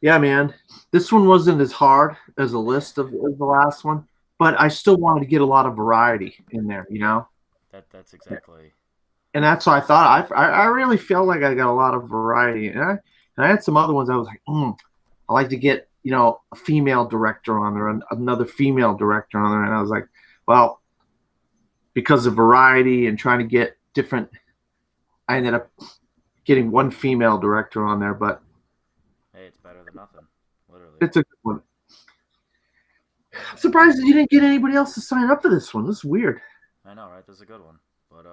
Yeah, man. This one wasn't as hard as a list of the last one, but I still wanted to get a lot of variety in there, you Yeah, know? that's exactly. And that's what I thought. I really felt like I got a lot of variety. And I had some other ones I was like, I like to get, a female director on there and another female director on there. And I was like, well, because of variety and trying to get different, I ended up getting one female director on there, but Hey, it's better than nothing, literally. it's a good one. I'm Yeah, I surprised that you didn't get anybody else to sign up for this one. This is weird. I know, right? That's a good one. But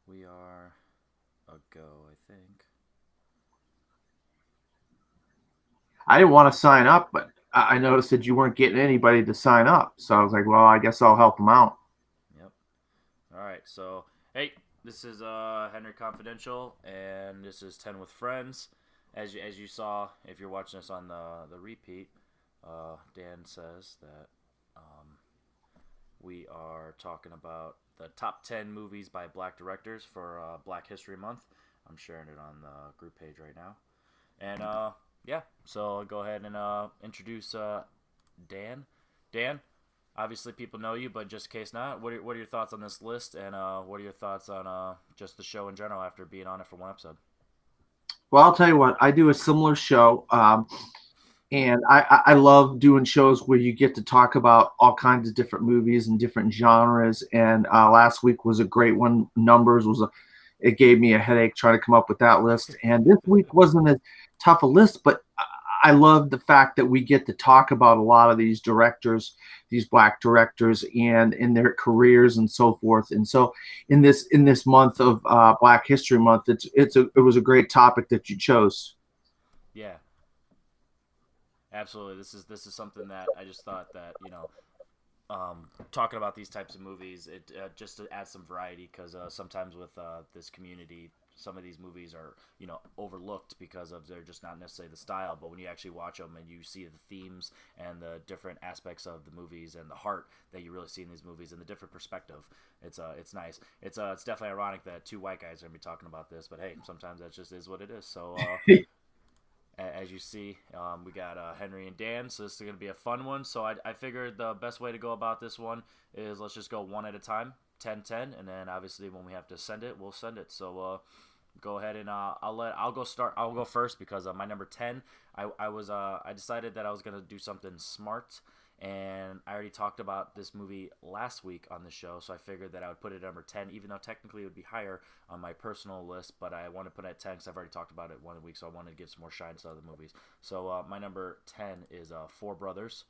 we are a go, I think. I didn't want to sign up, but I noticed that you weren't getting anybody to sign up. So I was like, well, I guess I'll help them out. Yep. All right. So, hey, this is Henry Confidential, and this is 10 with Friends. As you saw, if you're watching this on the repeat, Dan says that um, we are talking about the top 10 movies by black directors for Black History Month. I'm sharing it on the group page right now. And yeah, so I'll go ahead and introduce Dan. Dan, obviously people know you, but just in case not, what are your thoughts on this list, and what are your thoughts on just the show in general after being on it for one episode? Well, I'll tell you what, I do a similar show. And I love doing shows where you get to talk about all kinds of different movies and different genres. And last week was a great one. Numbers was it gave me a headache trying to come up with that list. And this week wasn't as tough a list, but I love the fact that we get to talk about a lot of these directors, these black directors, and in their careers and so forth. And so, in this month of Black History Month, it was a great topic that you chose. Yeah, absolutely. This is something that I just thought that talking about these types of movies, it just to add some variety because sometimes with this community, some of these movies are overlooked because of they're just not necessarily the style. But when you actually watch them and you see the themes and the different aspects of the movies and the heart that you really see in these movies and the different perspective, it's nice. It's definitely ironic that two white guys are gonna be talking about this, but hey, sometimes that just is what it is. So as you see, we got Henry and Dan, so this is going to be a fun one. So I figured the best way to go about this one is let's just go one at a time, 10-10, and then obviously when we have to send it, we'll send it. So go ahead and I'll go start. I'll go first because my number 10. I decided that I was going to do something smart, and I already talked about this movie last week on the show, so I figured that I would put it at number 10, even though technically it would be higher on my personal list, but I want to put it at 10 because I've already talked about it one week, so I wanted to give some more shine to other movies. So my number 10 is Four Brothers,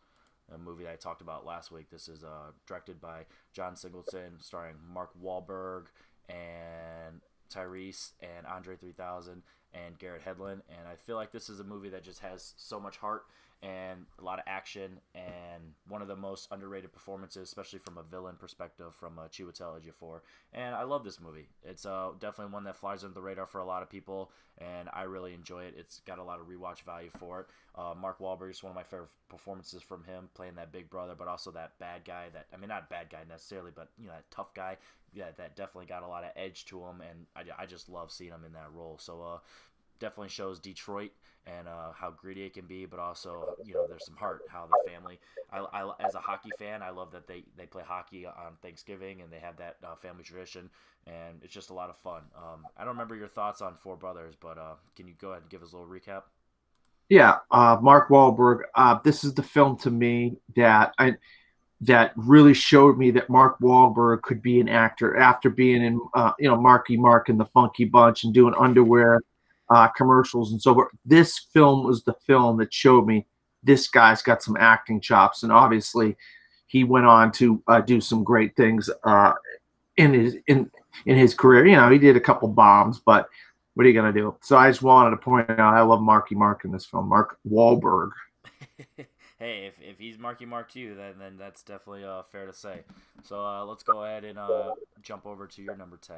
a movie that I talked about last week. This is directed by John Singleton, starring Mark Wahlberg and Tyrese and Andre 3000 and Garrett Hedlund. And I feel like this is a movie that just has so much heart and a lot of action and one of the most underrated performances, especially from a villain perspective from Chiwetel Ejiofor. And I love this movie. It's definitely one that flies under the radar for a lot of people, and I really enjoy it. It's got a lot of rewatch value for it. Mark Wahlberg is one of my favorite performances from him, playing that big brother, but also that bad guy. That I mean, not bad guy necessarily, but that tough guy. Yeah, that definitely got a lot of edge to him, and I just love seeing him in that role. So definitely shows Detroit and how greedy it can be, but also there's some heart. How the family, as a hockey fan, I love that they play hockey on Thanksgiving and they have that family tradition, and it's just a lot of fun. I don't remember your thoughts on Four Brothers, but can you go ahead and give us a little recap? Yeah, Mark Wahlberg. This is the film to me that really showed me that Mark Wahlberg could be an actor after being in, Marky Mark and the Funky Bunch and doing underwear commercials and so forth. This film was the film that showed me this guy's got some acting chops, and obviously, he went on to do some great things in his in his career. He did a couple bombs, but what are you gonna do? So I just wanted to point out I love Marky Mark in this film, Mark Wahlberg. Hey, if he's Marky Mark to you, then that's definitely fair to say. So let's go ahead and jump over to your number 10.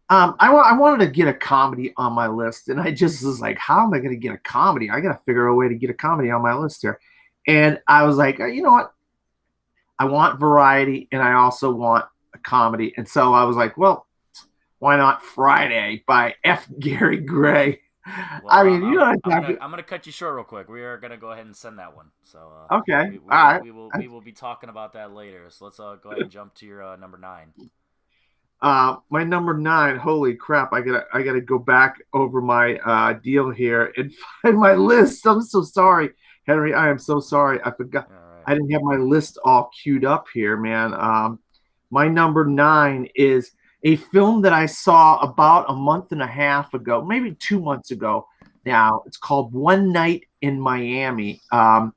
I wanted to get a comedy on my list, and I just was like, how am I going to get a comedy? I got to figure out a way to get a comedy on my list here. And I was like, you know what? I want variety, and I also want a comedy. And so I was like, well, why not Friday by F. Gary Gray? Well, I mean, you know, I'm gonna cut you short real quick. We are gonna go ahead and send that one. So okay, all right. we will be talking about that later. So let's go ahead and jump to your number 9. My number 9. Holy crap! I gotta go back over my deal here and find my list. I'm so sorry, Henry. I am so sorry. I forgot. All right. I didn't have my list all queued up here, man. My number 9 is a film that I saw about a month and a half ago, maybe 2 months ago. Now it's called One Night in Miami, and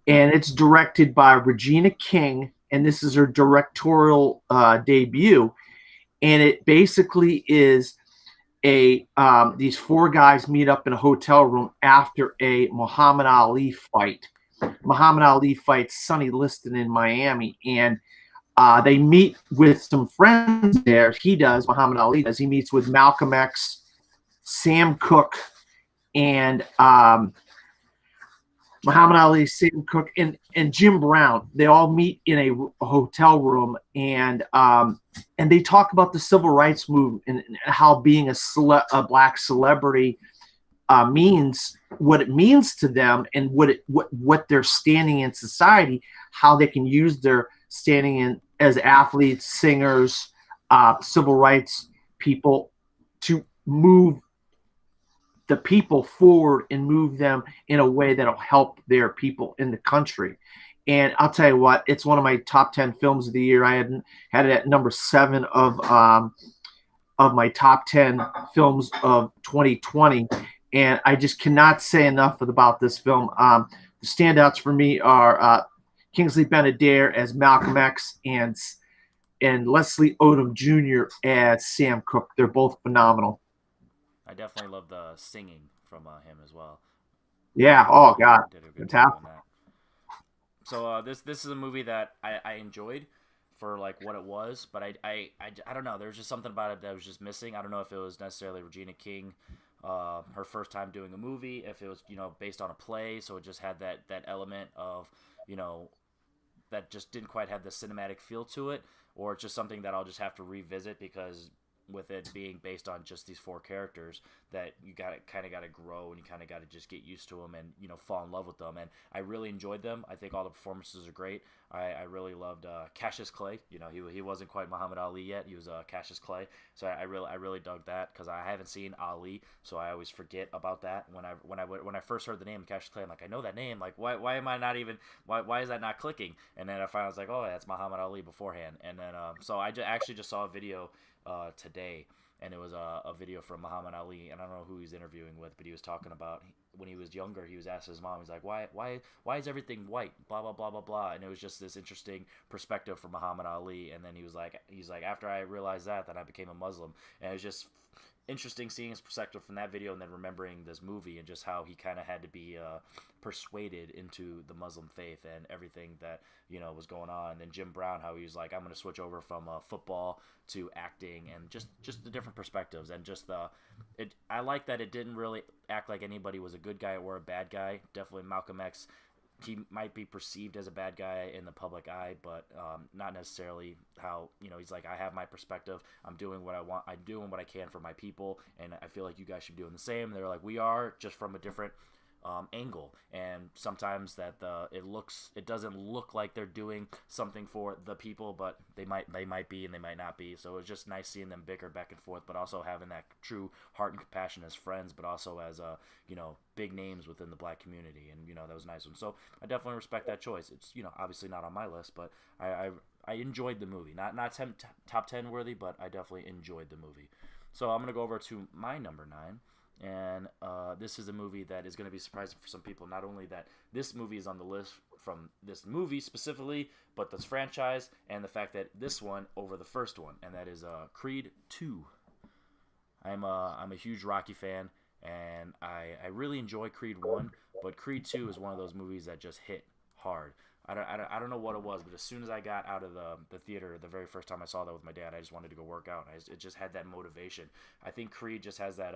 it's directed by Regina King, and this is her directorial debut, and it basically is a these four guys meet up in a hotel room after a Muhammad Ali fight. Muhammad Ali fights Sonny Liston in Miami, and they meet with some friends there. He does, Muhammad Ali does. He meets with Malcolm X, Sam Cooke, and Muhammad Ali, Sam Cooke, and Jim Brown. They all meet in a hotel room, and they talk about the civil rights movement and how being a black celebrity means, what it means to them, and what they're standing in society, how they can use their standing in as athletes, singers, civil rights people to move the people forward and move them in a way that'll help their people in the country. And I'll tell you what, it's one of my top 10 films of the year. I had it at number 7 of my top 10 films of 2020. And I just cannot say enough about this film. The standouts for me are Kingsley Ben-Adir as Malcolm X and Leslie Odom Jr. as Sam Cooke. They're both phenomenal. I definitely love the singing from him as well. Yeah. Oh God. Did a good job Fantastic. on that. So this is a movie that I enjoyed for like what it was, but I don't know. There was just something about it that was just missing. I don't know if it was necessarily Regina King, her first time doing a movie, if it was based on a play, so it just had that element of you know that just didn't quite have the cinematic feel to it, or it's just something that I'll just have to revisit because with it being based on just these four characters that you got to grow and you kind of got to just get used to them and fall in love with them. And I really enjoyed them. I think all the performances are great. I really loved Cassius Clay. He wasn't quite Muhammad Ali yet. He was Cassius Clay. So I really dug that because I haven't seen Ali, so I always forget about that. When I first heard the name Cassius Clay, I'm like, I know that name. Like why am I not even why is that not clicking? And then I finally was like, oh, that's Muhammad Ali beforehand. And then so I actually just saw a video today, and it was a video from Muhammad Ali, and I don't know who he's interviewing with, but he was talking about when he was younger. He was asked his mom, he's like, why is everything white? Blah blah blah blah blah. And it was just this interesting perspective from Muhammad Ali. And then he's like, after I realized that, then I became a Muslim, and it was just interesting seeing his perspective from that video and then remembering this movie and just how he kind of had to be persuaded into the Muslim faith and everything that was going on. And then Jim Brown, how he was like, I'm going to switch over from football to acting, and just the different perspectives, and just I like that it didn't really act like anybody was a good guy or a bad guy. Definitely Malcolm X, he might be perceived as a bad guy in the public eye, but not necessarily how he's like, I have my perspective, I'm doing what I want, I'm doing what I can for my people, and I feel like you guys should be doing the same. They're like, we are, just from a different angle, and sometimes that it doesn't look like they're doing something for the people, but they might be and they might not be. So it's just nice seeing them bicker back and forth, but also having that true heart and compassion as friends, but also as big names within the black community. And that was a nice one. So I definitely respect that choice. It's obviously not on my list, but I enjoyed the movie. Not top 10 worthy, but I definitely enjoyed the movie. So I'm gonna go over to my number 9. And this is a movie that is going to be surprising for some people. Not only that this movie is on the list from this movie specifically, but this franchise, and the fact that this one over the first one, and that is Creed 2. I'm a huge Rocky fan, and I really enjoy Creed 1, but Creed 2 is one of those movies that just hit hard. I don't know what it was, but as soon as I got out of the theater, the very first time I saw that with my dad, I just wanted to go work out. It just had that motivation. I think Creed just has that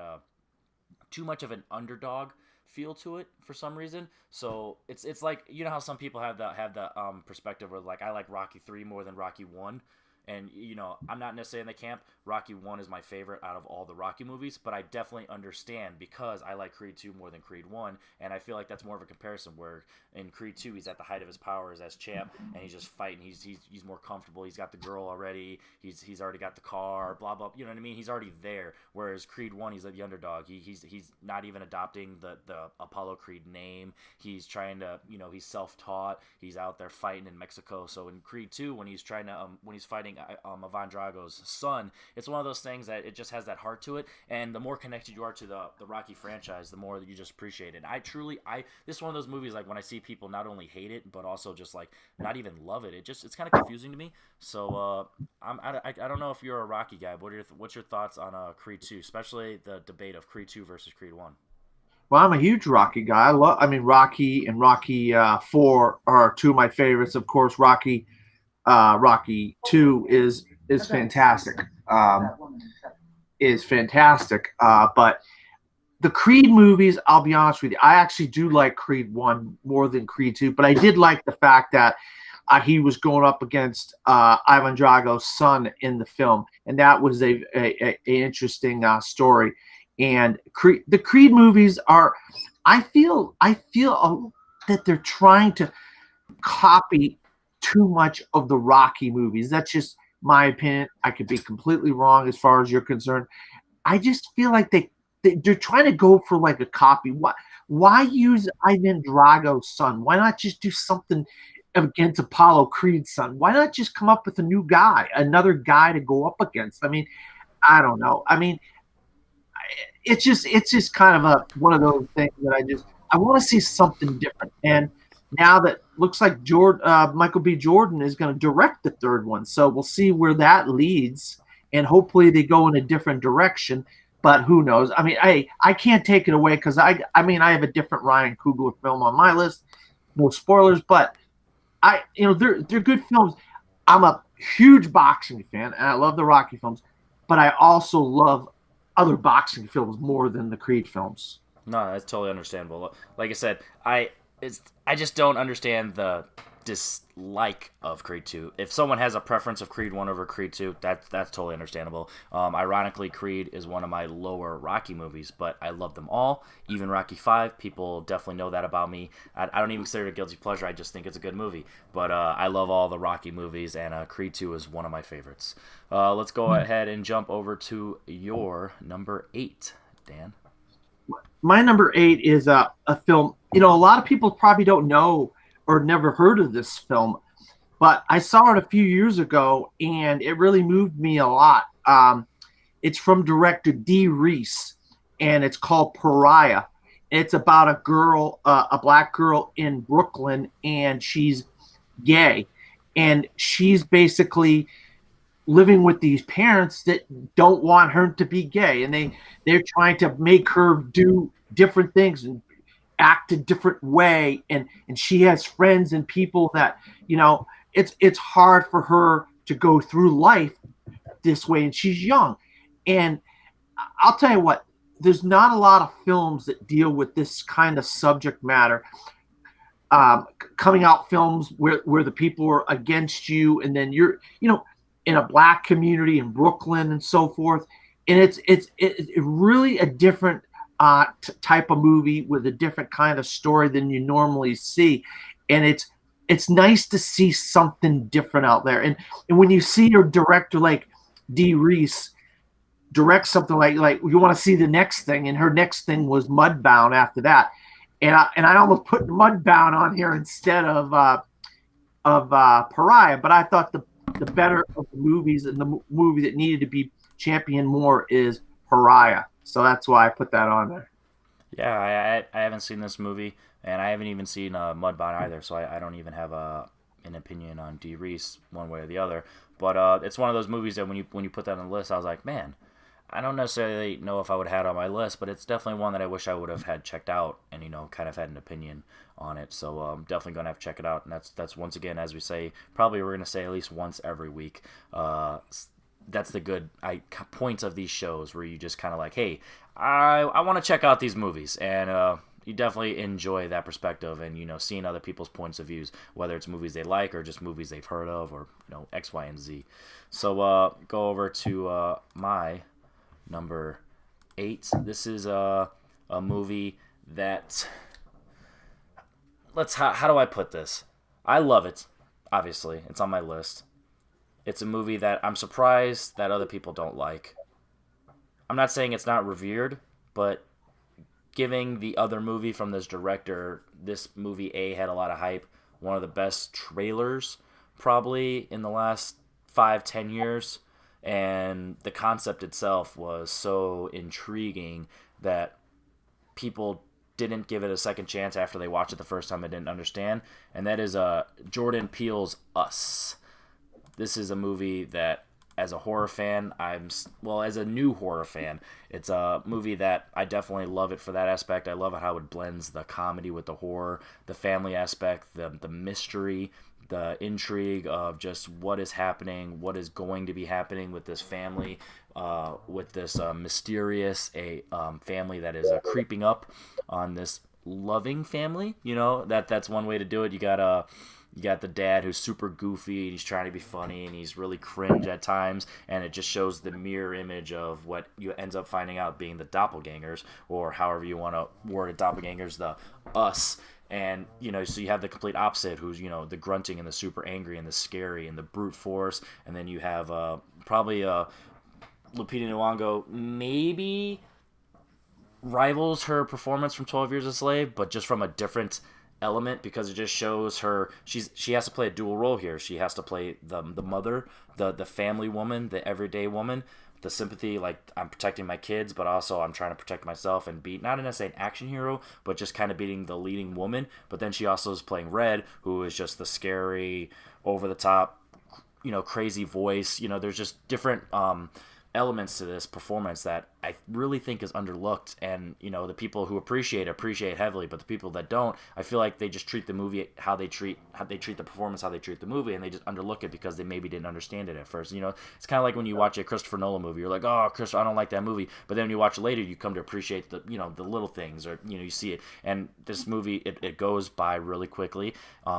too much of an underdog feel to it for some reason. So it's like, how some people have the perspective where like, I like Rocky 3 more than Rocky 1, And I'm not necessarily in the camp. Rocky 1 is my favorite out of all the Rocky movies, but I definitely understand because I like Creed 2 more than Creed 1, and I feel like that's more of a comparison where in Creed 2 he's at the height of his powers as champ, and he's just fighting. He's more comfortable. He's got the girl already. He's already got the car. Blah blah. You know what I mean? He's already there. Whereas Creed 1, he's like the underdog. He's not even adopting the Apollo Creed name. He's trying to he's self-taught. He's out there fighting in Mexico. So in Creed 2, when he's trying to when he's fighting Ivan Drago's son, it's one of those things that it just has that heart to it. And the more connected you are to the Rocky franchise, the more that you just appreciate it. This is one of those movies like when I see people not only hate it but also just like not even love it. It's kind of confusing to me. So I don't know if you're a Rocky guy, but what's your thoughts on Creed 2, especially the debate of Creed 2 versus Creed 1? Well, I'm a huge Rocky guy. I mean, Rocky and Rocky 4 are two of my favorites. Of course, Rocky 2 is fantastic. Is fantastic. But the Creed movies, I'll be honest with you, I actually do like Creed 1 more than Creed 2. But I did like the fact that he was going up against Ivan Drago's son in the film, and that was a interesting story. And the Creed movies are, I feel that they're trying to copy too much of the Rocky movies. That's just my opinion. I could be completely wrong as far as you're concerned. I just feel like they're trying to go for like a copy. Why use Ivan Drago's son? Why not just do something against Apollo Creed's son? Why not just come up with a new guy, another guy to go up against? I mean, I don't know. I mean, it's just kind of one of those things that I want to see something different. And now that looks like Michael B. Jordan is going to direct the third one, so we'll see where that leads, and hopefully they go in a different direction. But who knows? I mean, I can't take it away because I have a different Ryan Coogler film on my list. No spoilers, but they're good films. I'm a huge boxing fan, and I love the Rocky films, but I also love other boxing films more than the Creed films. No, that's totally understandable. Like I said, I just don't understand the dislike of Creed 2. If someone has a preference of Creed 1 over Creed 2, that's totally understandable. Ironically, Creed is one of my lower Rocky movies, but I love them all. Even Rocky 5, people definitely know that about me. I don't even consider it a guilty pleasure. I just think it's a good movie. But I love all the Rocky movies, and Creed 2 is one of my favorites. Let's go ahead and jump over to your number 8, Dan. My number 8 is a film. A lot of people probably don't know or never heard of this film, but I saw it a few years ago, and it really moved me a lot. It's from director Dee Reese, and it's called Pariah. It's about a girl, a black girl in Brooklyn, and she's gay, and she's basically living with these parents that don't want her to be gay, and they're trying to make her do different things and act a different way, and she has friends and people that it's hard for her to go through life this way, and she's young. And I'll tell you what, there's not a lot of films that deal with this kind of subject matter. Coming out films where the people are against you, and then you're in a black community in Brooklyn and so forth, and it's really a different type of movie with a different kind of story than you normally see, and it's nice to see something different out there. And when you see a director like Dee Reese direct something like you want to see the next thing, and her next thing was Mudbound after that, and I almost put Mudbound on here instead of Pariah, but I thought the better of the movies and the movie that needed to be championed more is Pariah. So that's why I put that on there. Yeah, I haven't seen this movie, and I haven't even seen Mudbound either, so I don't even have an opinion on Dee Reese one way or the other. But it's one of those movies that when you put that on the list, I was like, man, I don't necessarily know if I would have had it on my list, but it's definitely one that I wish I would have had checked out and kind of had an opinion on it. So I'm definitely going to have to check it out, and that's once again, as we say, probably we're going to say at least once every week. That's the good points of these shows where you just kind of like, hey, I want to check out these movies, and you definitely enjoy that perspective, and seeing other people's points of views, whether it's movies they like or just movies they've heard of, or X, Y, and Z. So go over to my number 8. This is a movie that, how do I put this? I love it. Obviously, it's on my list. It's a movie that I'm surprised that other people don't like. I'm not saying it's not revered, but giving the other movie from this director, this movie had a lot of hype. One of the best trailers probably in the last 5-10 years, and the concept itself was so intriguing that people didn't give it a second chance after they watched it the first time and didn't understand. And that is Jordan Peele's Us. This is a movie that, as a horror fan, as a new horror fan, it's a movie that I definitely love it for that aspect. I love how it blends the comedy with the horror, the family aspect, the mystery, the intrigue of just what is happening, what is going to be happening with this family, with this mysterious family that is creeping up on this loving family. That's one way to do it. You got the dad who's super goofy and he's trying to be funny and he's really cringe at times, and it just shows the mirror image of what you ends up finding out being the doppelgangers, or however you want to word it, doppelgangers, the us. And so you have the complete opposite, who's the grunting and the super angry and the scary and the brute force, and then you have probably Lupita Nyong'o maybe rivals her performance from 12 Years a Slave, but just from a different element, because it just shows her she has to play a dual role here. She has to play the mother, the family woman, the everyday woman, the sympathy, like I'm protecting my kids, but also I'm trying to protect myself and be not necessarily an action hero, but just kind of being the leading woman. But then she also is playing Red, who is just the scary, over the top, crazy voice. There's just different elements to this performance that I really think is underlooked, and the people who appreciate heavily, but the people that don't, I feel like they just treat the movie how they treat the performance, how they treat the movie, and they just underlook it because they maybe didn't understand it at first. It's kind of like when you watch a Christopher Nolan movie, you're like, oh, Chris, I don't like that movie, but then when you watch it later, you come to appreciate the the little things, or you see it. And this movie, it goes by really quickly.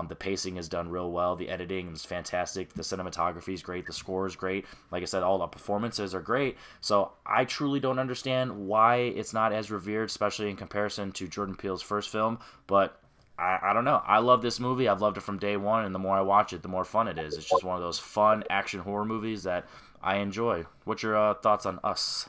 The pacing is done real well, the editing is fantastic, the cinematography is great, the score is great, like I said, all the performances are great. So I truly don't understand why it's not as revered, especially in comparison to Jordan Peele's first film, but I don't know. I love this movie. I've loved it from day one, and the more I watch it, the more fun it is. It's just one of those fun action horror movies that I enjoy. What's your thoughts on Us?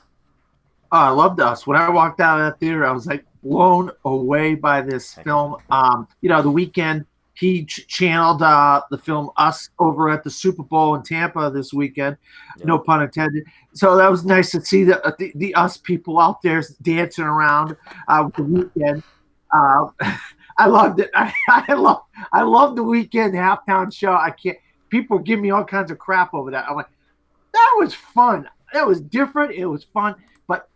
Oh, I loved Us. When I walked out of that theater, I was like blown away by this film. The weekend he channeled the film Us over at the Super Bowl in Tampa this weekend. Yeah. No pun intended. So that was nice to see the Us people out there dancing around the weekend. I loved it. I love the weekend halftime show. People give me all kinds of crap over that. I'm like, that was fun. That was different. It was fun. But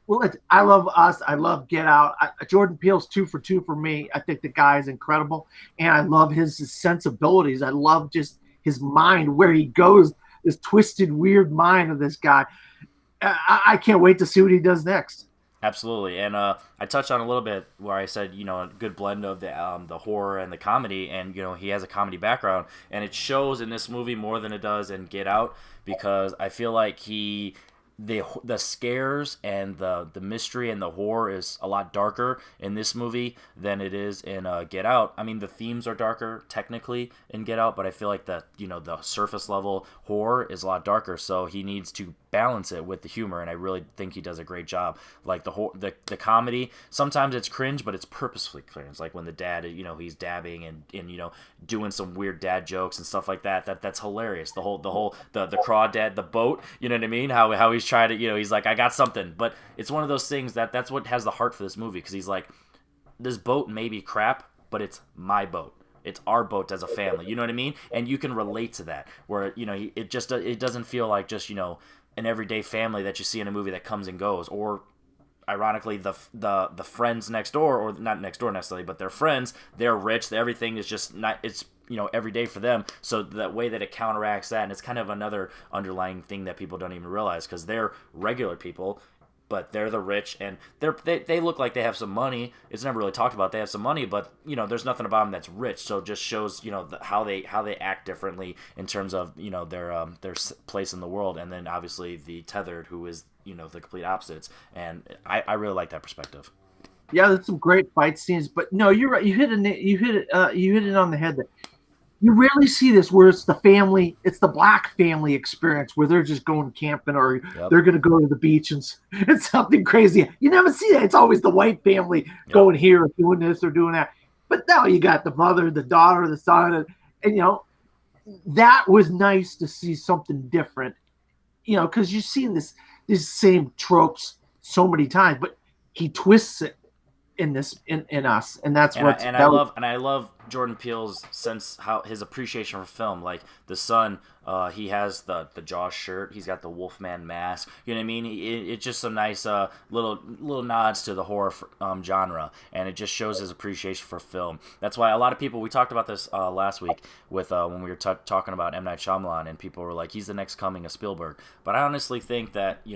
I love Us. I love Get Out. Jordan Peele's 2 for 2 for me. I think the guy is incredible, and I love his sensibilities. I love just his mind, where he goes, this twisted, weird mind of this guy. I can't wait to see what he does next. Absolutely, and I touched on a little bit where I said, a good blend of the horror and the comedy, and he has a comedy background, and it shows in this movie more than it does in Get Out, because I feel like the scares and the mystery and the horror is a lot darker in this movie than it is in Get Out. I mean, the themes are darker technically in Get Out, but I feel like the surface level horror is a lot darker, so he needs to balance it with the humor, and I really think he does a great job. Like the comedy, sometimes it's cringe, but it's purposefully cringe. Like when the dad, he's dabbing and doing some weird dad jokes and stuff like that. That's hilarious. The craw dad, the boat. You know what I mean? How he's trying to, he's like, I got something, but it's one of those things that's what has the heart for this movie, because he's like, this boat may be crap, but it's my boat. It's our boat as a family. You know what I mean? And you can relate to that, where it doesn't feel like just an everyday family that you see in a movie that comes and goes, or ironically the friends next door, or not next door necessarily, but their friends, they're rich, everything is just not, it's every day for them. So that way that it counteracts that, and it's kind of another underlying thing that people don't even realize, because they're regular people but they're the rich, and they look like they have some money. It's never really talked about. They have some money, but there's nothing about them that's rich. So it just shows how they act differently in terms of their place in the world, and then obviously the tethered, who is the complete opposites. And I really like that perspective. Yeah, there's some great fight scenes, but no, you're right. You hit it on the head. That you rarely see this where it's it's the black family experience where they're just going camping or Yep. they're going to go to the beach and something crazy. You never see that. It's always the white family going here, doing this or doing that. But now you got the mother, the daughter, the son, and that was nice to see something different. Because you've seen these same tropes so many times, but he twists it in us, and that's what I love Jordan Peele's how his appreciation for film. Like the son, he has the Jaws shirt, he's got the Wolfman mask. You know what I mean? It's just some nice little nods to the horror genre, and it just shows his appreciation for film. That's why a lot of people, we talked about this last week with when we were talking about M. Night Shyamalan, and people were like, he's the next coming of Spielberg. But I honestly think that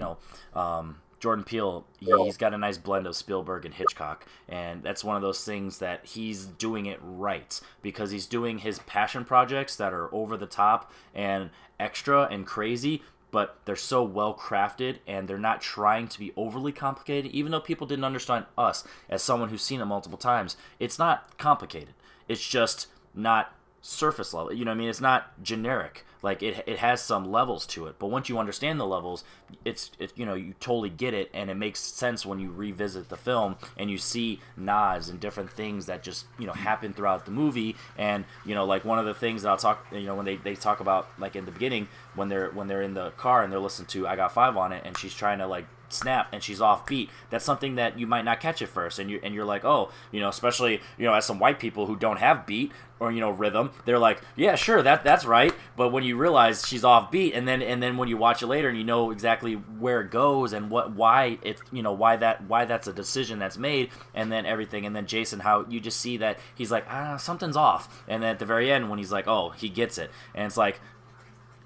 Jordan Peele, he's got a nice blend of Spielberg and Hitchcock, and that's one of those things that he's doing it right, because he's doing his passion projects that are over the top and extra and crazy, but they're so well crafted, and they're not trying to be overly complicated. Even though people didn't understand us, as someone who's seen it multiple times, it's not complicated. It's just not surface level. You know what I mean? It's not generic. Like it has some levels to it, but once you understand the levels, it's you totally get it, and it makes sense when you revisit the film and you see nods and different things that just happen throughout the movie. And like one of the things that I'll talk when they talk about, like in the beginning when they're in the car and they're listening to I Got Five on it, and she's trying to like snap and she's off beat. That's something that you might not catch at first, and you're like, oh, especially as some white people who don't have beat or rhythm, they're like, yeah, sure, that's right. But when you realize she's off beat, and then when you watch it later and you know exactly where it goes and why that's a decision that's made, and then everything, and then Jason, how you just see that he's like, something's off, and then at the very end when he's like, oh, he gets it, and it's like,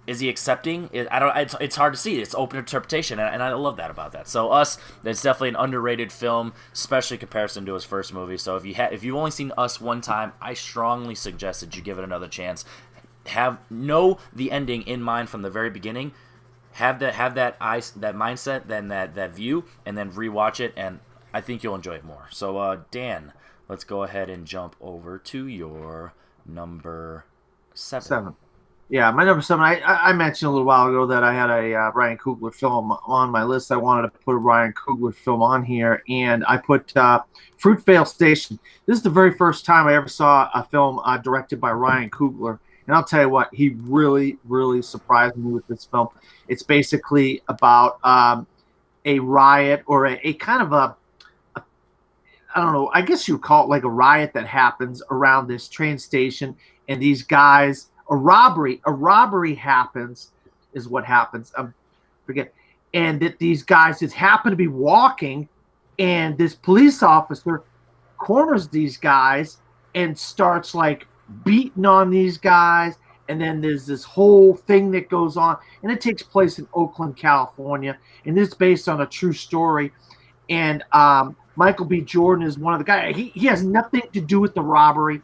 is he accepting? It's hard to see. It's open interpretation, and I love that about that. So Us, it's definitely an underrated film, especially in comparison to his first movie. So if you've only seen Us one time, I strongly suggest that you give it another chance. Know the ending in mind from the very beginning. Have that mindset, then that view, and then rewatch it, and I think you'll enjoy it more. So Dan, let's go ahead and jump over to your number 7. Yeah, my number 7. I mentioned a little while ago that I had a Ryan Coogler film on my list. I wanted to put a Ryan Coogler film on here, and I put Fruitvale Station. This is the very first time I ever saw a film directed by Ryan Coogler, and I'll tell you what, he really, really surprised me with this film. It's basically about a riot, or a kind of I don't know, I guess you would call it like a riot that happens around this train station, and these guys. A robbery happens, is what happens. Forget, and that these guys just happen to be walking, and this police officer corners these guys and starts like beating on these guys, and then there's this whole thing that goes on, and it takes place in Oakland, California, and this is based on a true story. And Michael B. Jordan is one of the guys. He has nothing to do with the robbery,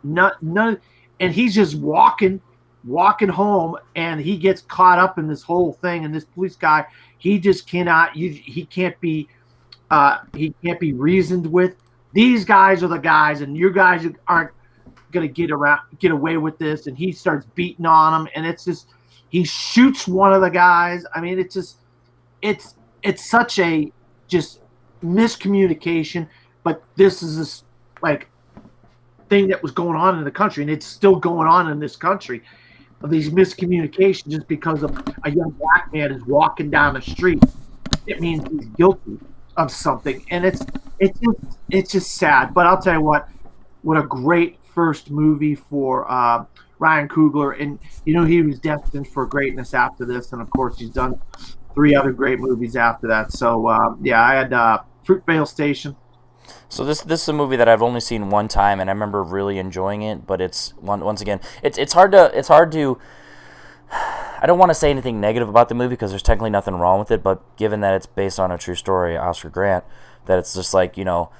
none. And he's just walking home, and he gets caught up in this whole thing. And this police guy, he just cannot. He can't be reasoned with. These guys are the guys, and your guys aren't gonna get away with this. And he starts beating on them, and it's just he shoots one of the guys. I mean, it's such a just miscommunication. But this is this like. Thing that was going on in the country, and it's still going on in this country, of these miscommunications just because of a young black man is walking down the street. It means he's guilty of something, and it's just sad. But I'll tell you what a great first movie for Ryan Coogler, and he was destined for greatness after this, and of course he's done 3 other great movies after that. So I had Fruitvale Station. So this is a movie that I've only seen one time, and I remember really enjoying it. But it's once again, it's hard to. I don't want to say anything negative about the movie because there's technically nothing wrong with it, but given that it's based on a true story, Oscar Grant, that it's just like, you know,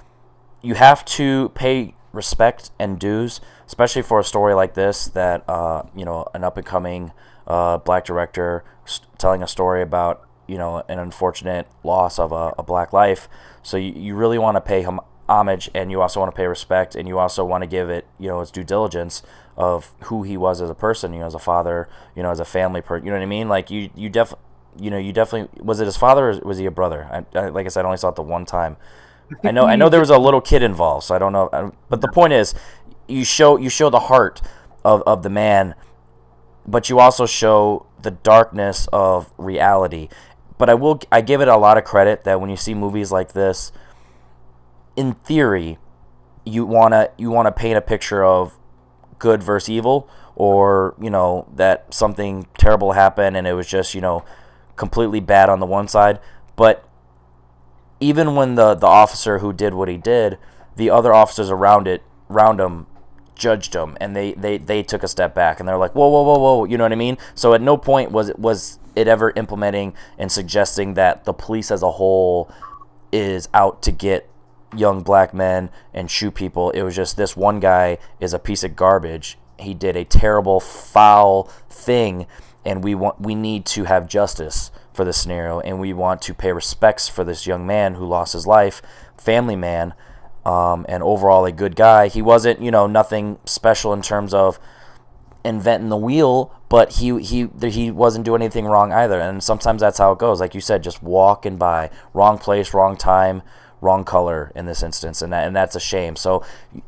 you have to pay respect and dues, especially for a story like this that, you know, an up-and-coming black director telling a story about, you know, an unfortunate loss of a black life. So you really want to pay him homage, and you also want to pay respect, and you also want to give it, you know, its due diligence of who he was as a person, you know, as a father, you know, as a family person, you know what I mean? Like, you definitely, was it his father or was he a brother? I like I said, I only saw it the one time. I know there was a little kid involved, so I don't know, but the point is, you show the heart of the man, but you also show the darkness of reality. But I give it a lot of credit that when you see movies like this, in theory, you wanna paint a picture of good versus evil, or, you know, that something terrible happened and it was just, you know, completely bad on the one side. But even when the officer who did what he did, the other officers around him judged him, and they took a step back, and they're like, whoa, you know what I mean? So at no point was it ever implementing and suggesting that the police as a whole is out to get young black men and shoot people. It was just, this one guy is a piece of garbage. He did a terrible, foul thing, and we need to have justice for this scenario, and we want to pay respects for this young man who lost his life, family man, and overall a good guy. He wasn't, you know, nothing special in terms of inventing the wheel, but he wasn't doing anything wrong either. And sometimes that's how it goes. Like you said, just walking by, wrong place, wrong time, wrong color in this instance, and that's a shame. So,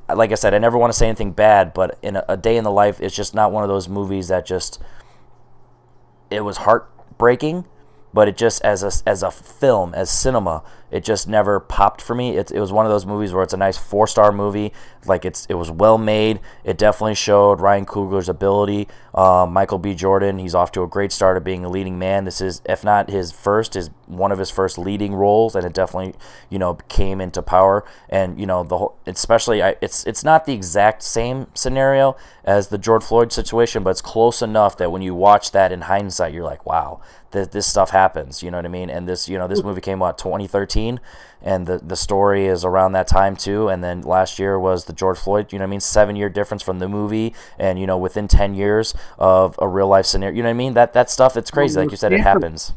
like I said, I never want to say anything bad, but in a day in the life, it's just not one of those movies that just, it was heartbreaking, but it just, as a film, as cinema, it just never popped for me. It was one of those movies where it's a nice 4-star movie, like it was well made. It definitely showed Ryan Coogler's ability. Michael B. Jordan, he's off to a great start of being a leading man. This is, if not his first, is one of his first leading roles, and it definitely, you know, came into power. And, you know, the whole, especially, it's not the exact same scenario as the George Floyd situation, but it's close enough that when you watch that in hindsight, you're like, wow, this stuff happens, you know what I mean? And this, you know, this movie came out 2013, and the story is around that time too. And then last year was the George Floyd, you know what I mean? 7-year difference from the movie, and, you know, within 10 years of a real life scenario, you know what I mean? That stuff, it's crazy. Like you said, it happens.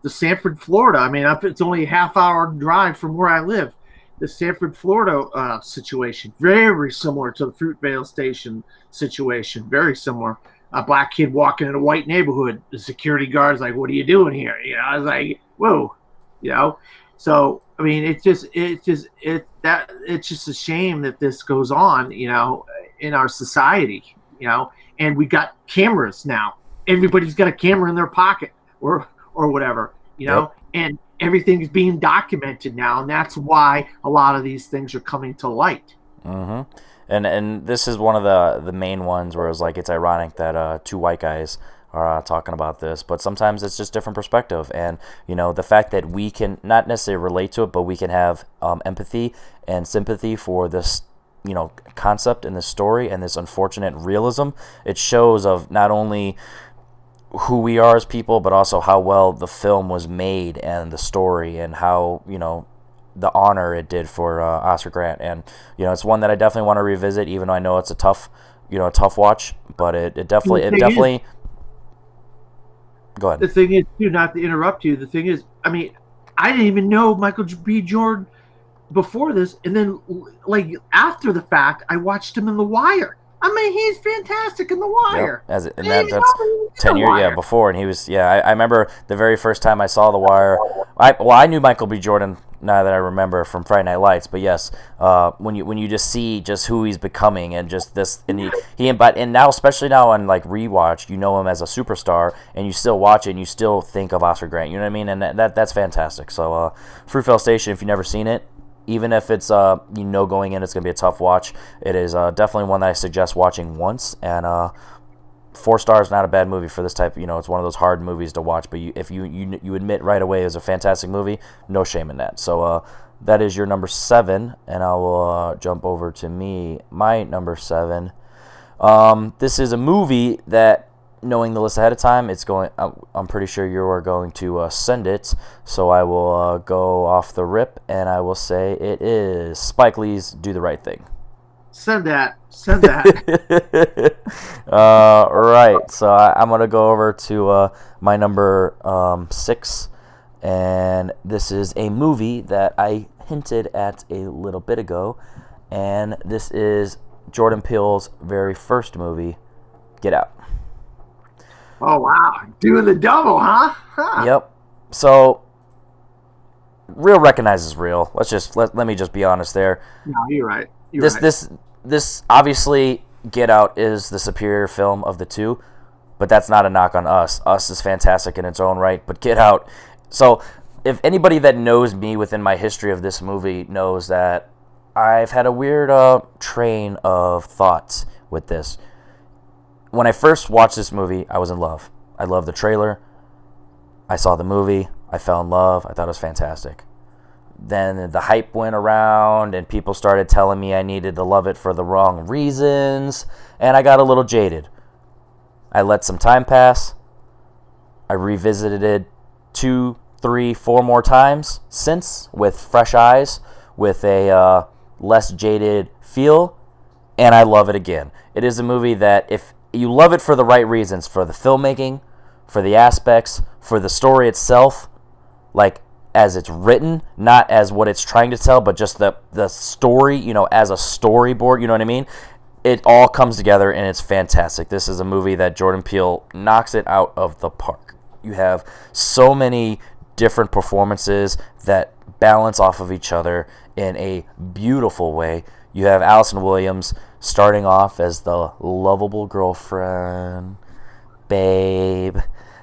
The Sanford, Florida. I mean, it's only a half-hour drive from where I live. The Sanford, Florida situation, very similar to the Fruitvale Station situation. Very similar. A black kid walking in a white neighborhood. The security guard's like, "What are you doing here?" You know, I was like, "Whoa," you know. So I mean, it's just a shame that this goes on, you know, in our society, you know. And we got cameras now. Everybody's got a camera in their pocket, or whatever, you know. Yep. And everything is being documented now, and that's why a lot of these things are coming to light. Mm-hmm. And this is one of the main ones where it's ironic that two white guys are talking about this, but sometimes it's just different perspective. And, you know, the fact that we can not necessarily relate to it, but we can have empathy and sympathy for this, you know, concept and this story and this unfortunate realism. It shows of not only who we are as people, but also how well the film was made and the story, and how, you know, the honor it did for Oscar Grant. And, you know, it's one that I definitely want to revisit, even though I know it's a tough watch, but it definitely go ahead. The thing is, too, not to interrupt you, the thing is, I mean, I didn't even know Michael B. Jordan before this, and then, like, after the fact, I watched him in The Wire. I mean, he's fantastic in The Wire. Yep. That's 10 years before, and he was, I remember the very first time I saw The Wire. I knew Michael B. Jordan, now that I remember, from Friday Night Lights, but yes, when you just see just who he's becoming, and just this, and and now, especially now on like rewatch, you know him as a superstar, and you still watch it and you still think of Oscar Grant, you know what I mean? And that's fantastic. So Fruitvale Station, if you've never seen it, even if it's you know, going in it's going to be a tough watch, it is definitely one that I suggest watching once. And 4 stars, not a bad movie for this type. You know, it's one of those hard movies to watch, but if you admit right away it's a fantastic movie, no shame in that. So that is your number 7, and I will jump over to my number 7. This is a movie that knowing the list ahead of time, it's going. I'm pretty sure you are going to send it, so I will go off the rip, and I will say it is Spike Lee's "Do the Right Thing." Send that. Right. So I'm gonna go over to my number 6, and this is a movie that I hinted at a little bit ago, and this is Jordan Peele's very first movie, Get Out. Oh wow, doing the double, huh? Yep. So, real recognizes real. Let me just be honest there. No, you're right. This obviously, Get Out is the superior film of the two, but that's not a knock on Us. Us is fantastic in its own right, but Get Out. So, if anybody that knows me within my history of this movie knows that I've had a weird train of thoughts with this. When I first watched this movie, I was in love. I loved the trailer. I saw the movie. I fell in love. I thought it was fantastic. Then the hype went around, and people started telling me I needed to love it for the wrong reasons, and I got a little jaded. I let some time pass. I revisited it 2, 3, 4 more times since with fresh eyes, with a less jaded feel, and I love it again. It is a movie that if you love it for the right reasons, for the filmmaking, for the aspects, for the story itself, like as it's written, not as what it's trying to tell, but just the story, as a storyboard, you know what I mean? It all comes together and it's fantastic. This is a movie that Jordan Peele knocks it out of the park. You have so many different performances that balance off of each other in a beautiful way. You have Allison Williams starting off as the lovable girlfriend. Babe,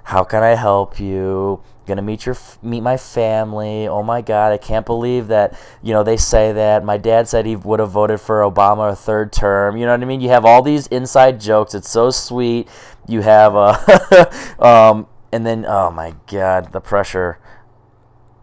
how can I help you? Gonna meet my family. Oh my God, I can't believe that, they say that. My dad said he would have voted for Obama a third term. You know what I mean? You have all these inside jokes. It's so sweet. You have, and then, oh my God, the pressure.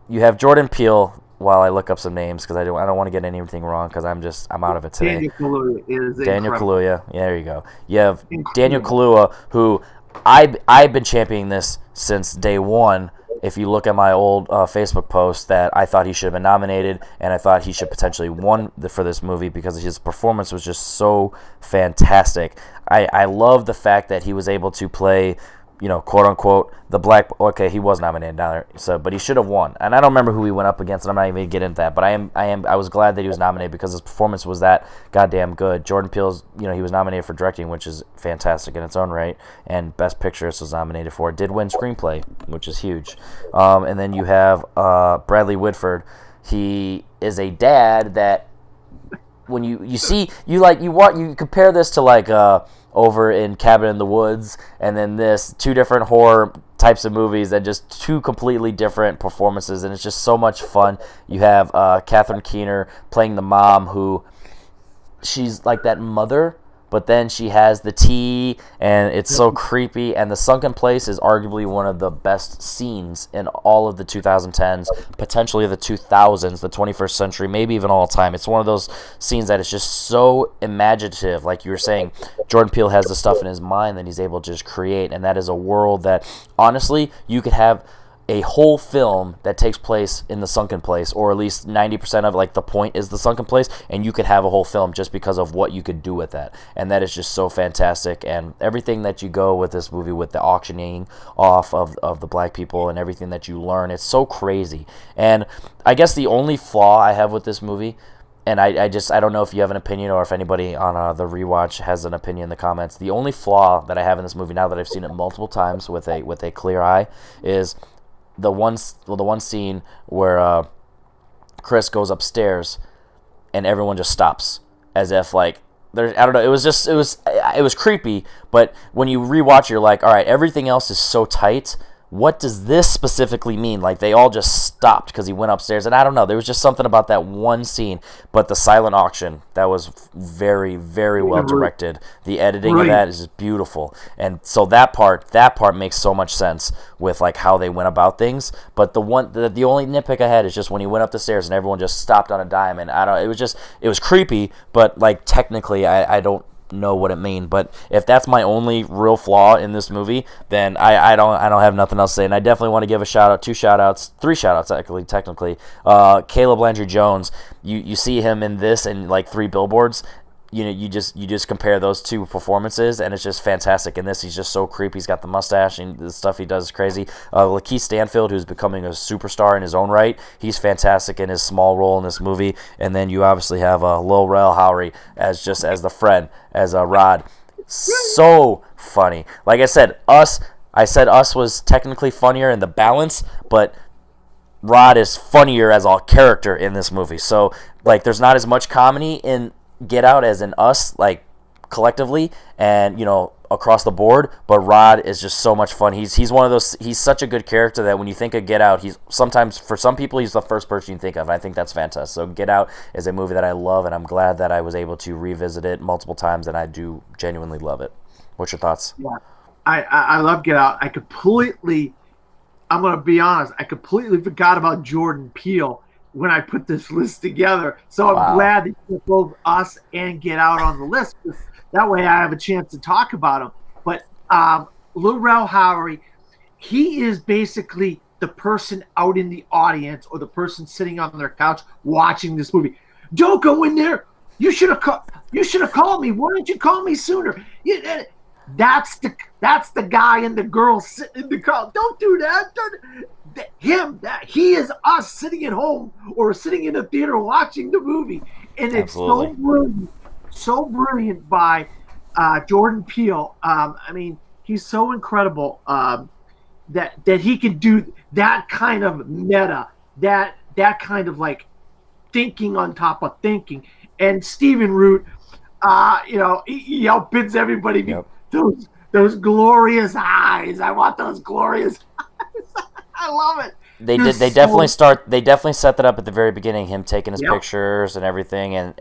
You have Jordan Peele. While I look up some names, because I don't want to get anything wrong, because I'm out of it today. Daniel Kaluuya is Daniel incredible. Kaluuya. Yeah, there you go. You have Daniel Kaluuya, who I've been championing this since day one. If you look at my old Facebook post, that I thought he should have been nominated, and I thought he should potentially won for this movie because his performance was just so fantastic. I love the fact that he was able to play, quote unquote, the black. Okay, he was nominated down there, but he should have won. And I don't remember who he went up against, and I'm not even gonna get into that. But I was glad that he was nominated because his performance was that goddamn good. Jordan Peele's, he was nominated for directing, which is fantastic in its own right, and Best Picture was nominated for. Did win screenplay, which is huge. And then you have Bradley Whitford. He is a dad that when you compare this to like over in Cabin in the Woods, and then this, two different horror types of movies and just two completely different performances, and it's just so much fun. You have Catherine Keener playing the mom, who she's like that mother, but then she has the tea, and it's so creepy. And The Sunken Place is arguably one of the best scenes in all of the 2010s, potentially the 2000s, the 21st century, maybe even all time. It's one of those scenes that is just so imaginative. Like you were saying, Jordan Peele has the stuff in his mind that he's able to just create, and that is a world that, honestly, you could have a whole film that takes place in the Sunken Place, or at least 90% of like the point is the Sunken Place, and you could have a whole film just because of what you could do with that. And that is just so fantastic. And everything that you go with this movie, with the auctioning off of the black people and everything that you learn, it's so crazy. And I guess the only flaw I have with this movie, and I don't know if you have an opinion, or if anybody on the rewatch has an opinion in the comments. The only flaw that I have in this movie, now that I've seen it multiple times with a clear eye, is the one scene where Chris goes upstairs and everyone just stops, as if like I don't know. It was creepy, but when you rewatch, you're like, all right, everything else is so tight. What does this specifically mean? Like, they all just stopped because he went upstairs, and I don't know. There was just something about that one scene. But the silent auction, that was very, very well directed. The editing of that is just beautiful, and so that part makes so much sense with like how they went about things. But the only nitpick I had is just when he went up the stairs and everyone just stopped on a dime, and it was creepy. But like technically, I don't know what it means. But if that's my only real flaw in this movie, then I don't have nothing else to say. And I definitely want to give a shout out, 2 shout outs, 3 shout outs technically. Caleb Landry Jones, you see him in this and like 3 Billboards. You know, you just compare those 2 performances, and it's just fantastic. In this, he's just so creepy. He's got the mustache, and the stuff he does is crazy. Lakeith Stanfield, who's becoming a superstar in his own right, he's fantastic in his small role in this movie. And then you obviously have Lil Rel Howery as the friend, as Rod. So funny. Like I said, Us was technically funnier in the balance, but Rod is funnier as a character in this movie. So like, there's not as much comedy in Get Out as in Us, like collectively and, you know, across the board, but Rod is just so much fun. He's one of those, he's such a good character that when you think of Get Out, he's sometimes, for some people, he's the first person you think of, and I think that's fantastic. So Get Out is a movie that I love, and I'm glad that I was able to revisit it multiple times, and I do genuinely love it. What's your thoughts? Yeah, I love Get Out. I'm going to be honest, I completely forgot about Jordan Peele when I put this list together. So I'm glad that you put both Us and Get Out on the list. That way I have a chance to talk about him. But Lil Rel Howery, he is basically the person out in the audience or the person sitting on their couch watching this movie. Don't go in there. You should have called me. Why didn't you call me sooner? That's the guy and the girl sitting in the car. Don't do that. He is us sitting at home or sitting in the theater watching the movie, and it's so brilliant by Jordan Peele. I mean, he's so incredible that he can do that kind of meta, that kind of like thinking on top of thinking. And Stephen Root, you know, he outbids everybody. Yep. Those glorious eyes. I want those glorious eyes. I love it. They definitely set that up at the very beginning, him taking his pictures and everything, and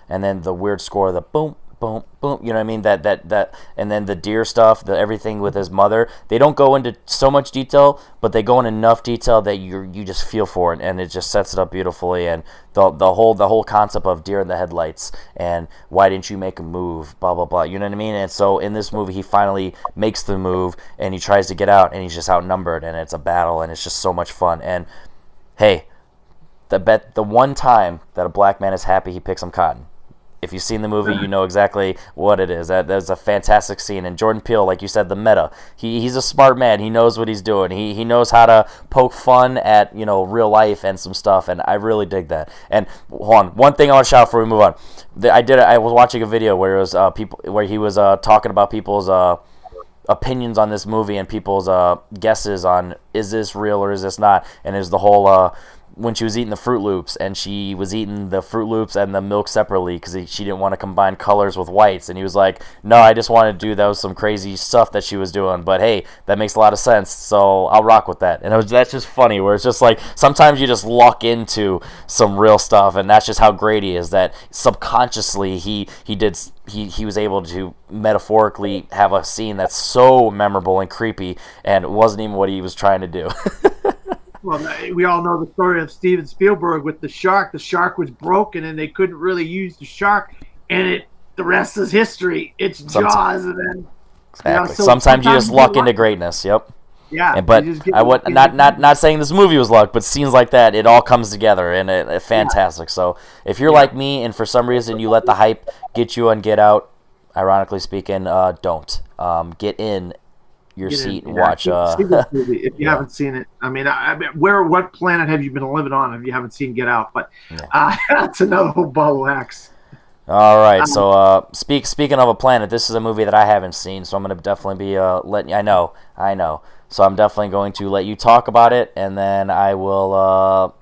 then the weird score, the boom, boom, boom, you know what I mean? That and then the deer stuff, everything with his mother. They don't go into so much detail, but they go in enough detail that you just feel for it, and it just sets it up beautifully. And the whole concept of deer in the headlights and why didn't you make a move, blah blah blah, you know what I mean? And so in this movie, he finally makes the move, and he tries to get out, and he's just outnumbered, and it's a battle, and it's just so much fun. And hey, the one time that a black man is happy, he picks some cotton. If you've seen the movie, you know exactly what it is. That's a fantastic scene. And Jordan Peele, like you said, the meta. He's a smart man. He knows what he's doing. He knows how to poke fun at, you know, real life and some stuff. And I really dig that. And hold on, one thing I want to shout out before we move on. I was watching a video where it was he was talking about people's opinions on this movie and people's guesses on, is this real or is this not? And there's the whole when she was eating the Fruit Loops, and she was eating the Fruit Loops and the milk separately because she didn't want to combine colors with whites, and he was like, no, I just wanted to do, that was some crazy stuff that she was doing, but hey, that makes a lot of sense, so I'll rock with that. And that's just funny, where it's just like, sometimes you just luck into some real stuff, and that's just how great he is, that subconsciously he was able to metaphorically have a scene that's so memorable and creepy, and it wasn't even what he was trying to do. Well, we all know the story of Steven Spielberg with the shark. The shark was broken, and they couldn't really use the shark, and the rest is history. It's Jaws, and then exactly. You know, so sometimes you just luck into greatness. Yep. Yeah. But I would not saying this movie was luck, but scenes like that, it all comes together, and it's fantastic. So if you're like me, and for some reason you let the hype get you and Get Out, ironically speaking, don't get in your seat and watch. See this movie if you haven't seen it. I mean, what planet have you been living on if you haven't seen Get Out? But that's another whole ball of wax. All right. So speaking of a planet, this is a movie that I haven't seen, so I'm going to definitely be letting. I know. So I'm definitely going to let you talk about it, and then I will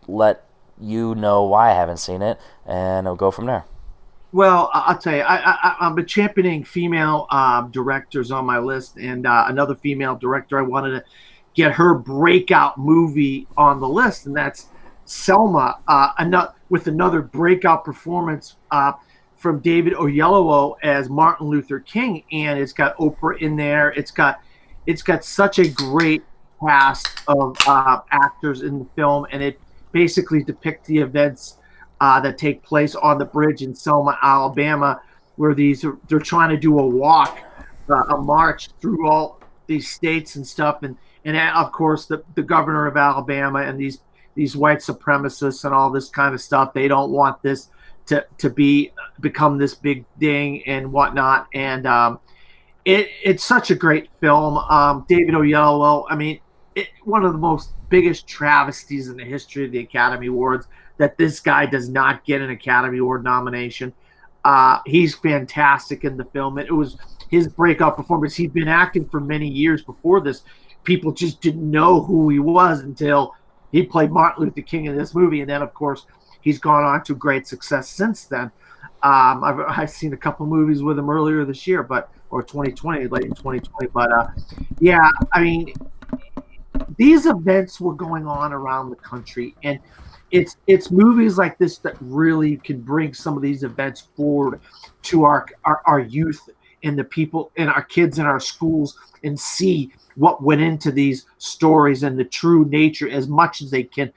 let you know why I haven't seen it, and I'll go from there. Well, I'll tell you, I've been championing female directors on my list, and another female director, I wanted to get her breakout movie on the list, and that's Selma, with another breakout performance from David Oyelowo as Martin Luther King, and it's got Oprah in there. It's got such a great cast of actors in the film, and it basically depicts the events that take place on the bridge in Selma, Alabama, where they're trying to do a walk, a march through all these states and stuff, and of course the governor of Alabama and these white supremacists and all this kind of stuff. They don't want this to become this big thing and whatnot. And it's such a great film. David Oyelowo, I mean, one of the most biggest travesties in the history of the Academy Awards that this guy does not get an Academy Award nomination. He's fantastic in the film. It was his breakout performance. He'd been acting for many years before this. People just didn't know who he was until he played Martin Luther King in this movie. And then, of course, he's gone on to great success since then. I've seen a couple movies with him earlier this year, or 2020, late in 2020. But yeah, I mean, these events were going on around the country, and it's movies like this that really can bring some of these events forward to our youth and the people and our kids in our schools, and see what went into these stories and the true nature, as much as they can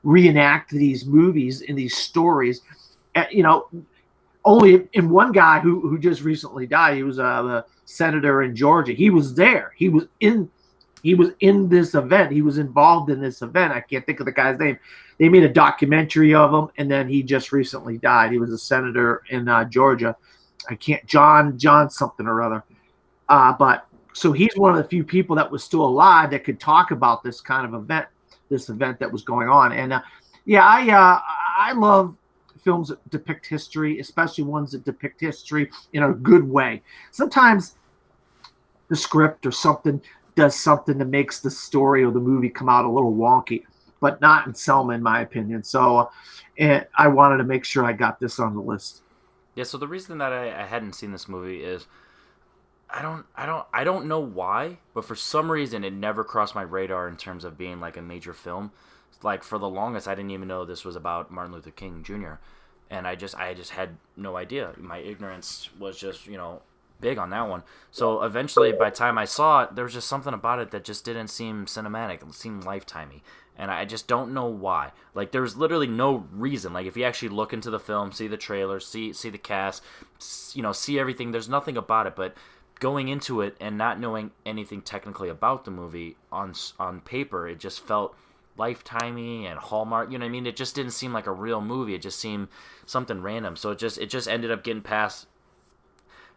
reenact these movies and these stories. Only in one guy who just recently died. He was a senator in Georgia. He was there. He was in this event. He was involved in this event. I can't think of the guy's name. They made a documentary of him, and then he just recently died. He was a senator in Georgia. John something or other. But so he's one of the few people that was still alive that could talk about this kind of event, this event that was going on. And I love films that depict history, especially ones that depict history in a good way. Sometimes the script or something does something that makes the story or the movie come out a little wonky, but not in Selma, in my opinion. So and I wanted to make sure I got this on the list. Yeah, so the reason that I hadn't seen this movie is I don't know why, but for some reason it never crossed my radar in terms of being like a major film. Like for the longest, I didn't even know this was about Martin Luther King Jr. And I just had no idea. My ignorance was just big on that one. So eventually, by the time I saw it, there was just something about it that just didn't seem cinematic. It seemed lifetimey. And I just don't know why. Like, there's literally no reason. Like, if you actually look into the film, see the trailer, see the cast, see everything, there's nothing about it. But going into it and not knowing anything technically about the movie on paper, it just felt lifetimey and Hallmark. You know what I mean? It just didn't seem like a real movie. It just seemed something random. So it just ended up getting past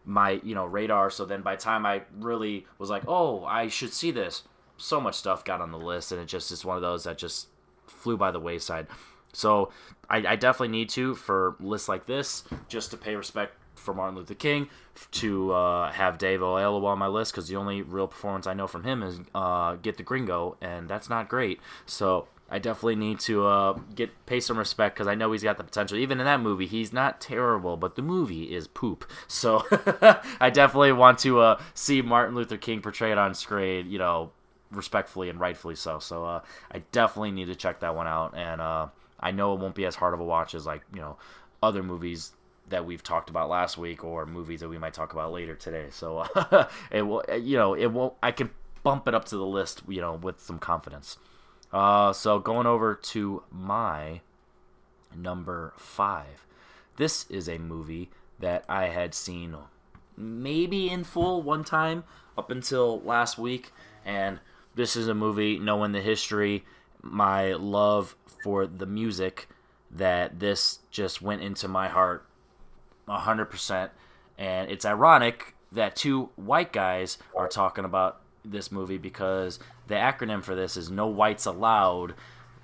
my radar. So then by the time I really was like, oh, I should see this, so much stuff got on the list, and it just is one of those that just flew by the wayside. So I definitely need to, for lists like this, just to pay respect for Martin Luther King, to have Dave Oyelowo on my list, because the only real performance I know from him is Get the Gringo, and that's not great. So I definitely need to pay some respect, because I know he's got the potential. Even in that movie, he's not terrible, but the movie is poop. So I definitely want to see Martin Luther King portrayed on screen, respectfully and rightfully so. So I definitely need to check that one out, and I know it won't be as hard of a watch as other movies that we've talked about last week, or movies that we might talk about later today. So it will, it won't. I can bump it up to the list, with some confidence. So going over to my number 5. This is a movie that I had seen maybe in full one time up until last week, and this is a movie, knowing the history, my love for the music, that this just went into my heart 100%. And it's ironic that two white guys are talking about this movie, because the acronym for this is No Whites Allowed.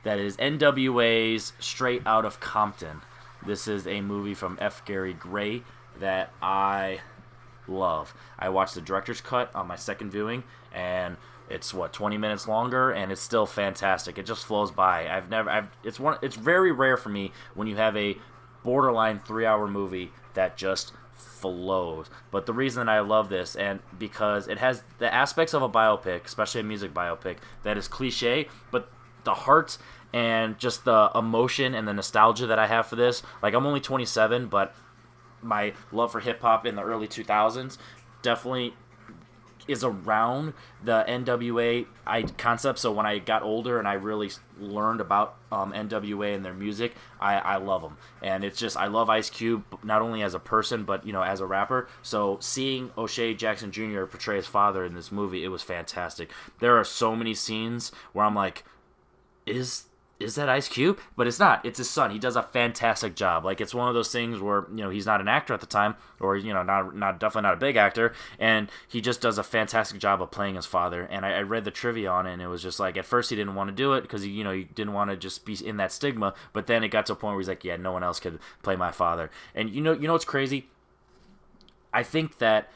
That is NWA's Straight Outta Compton. This is a movie from F. Gary Gray that I love. I watched the director's cut on my second viewing, and it's 20 minutes longer, and it's still fantastic. It just flows by. It's very rare for me when you have a borderline 3-hour movie that just flows. But the reason I love this, and because it has the aspects of a biopic, especially a music biopic, that is cliche, but the heart and just the emotion and the nostalgia that I have for this. Like, I'm only 27, but my love for hip hop in the early 2000s definitely is around the NWA concept. So when I got older and I really learned about NWA and their music, I love them. And it's just, I love Ice Cube, not only as a person, but, you know, as a rapper. So seeing O'Shea Jackson Jr. portray his father in this movie, it was fantastic. There are so many scenes where I'm like, is that Ice Cube? But it's not. It's his son. He does a fantastic job. Like, it's one of those things where, you know, he's not an actor at the time, or, you know, not definitely not a big actor, and he just does a fantastic job of playing his father. And I read the trivia on it, and it was just like, at first he didn't want to do it because he didn't want to just be in that stigma. But then it got to a point where he's like, yeah, no one else could play my father. And you know what's crazy? I think that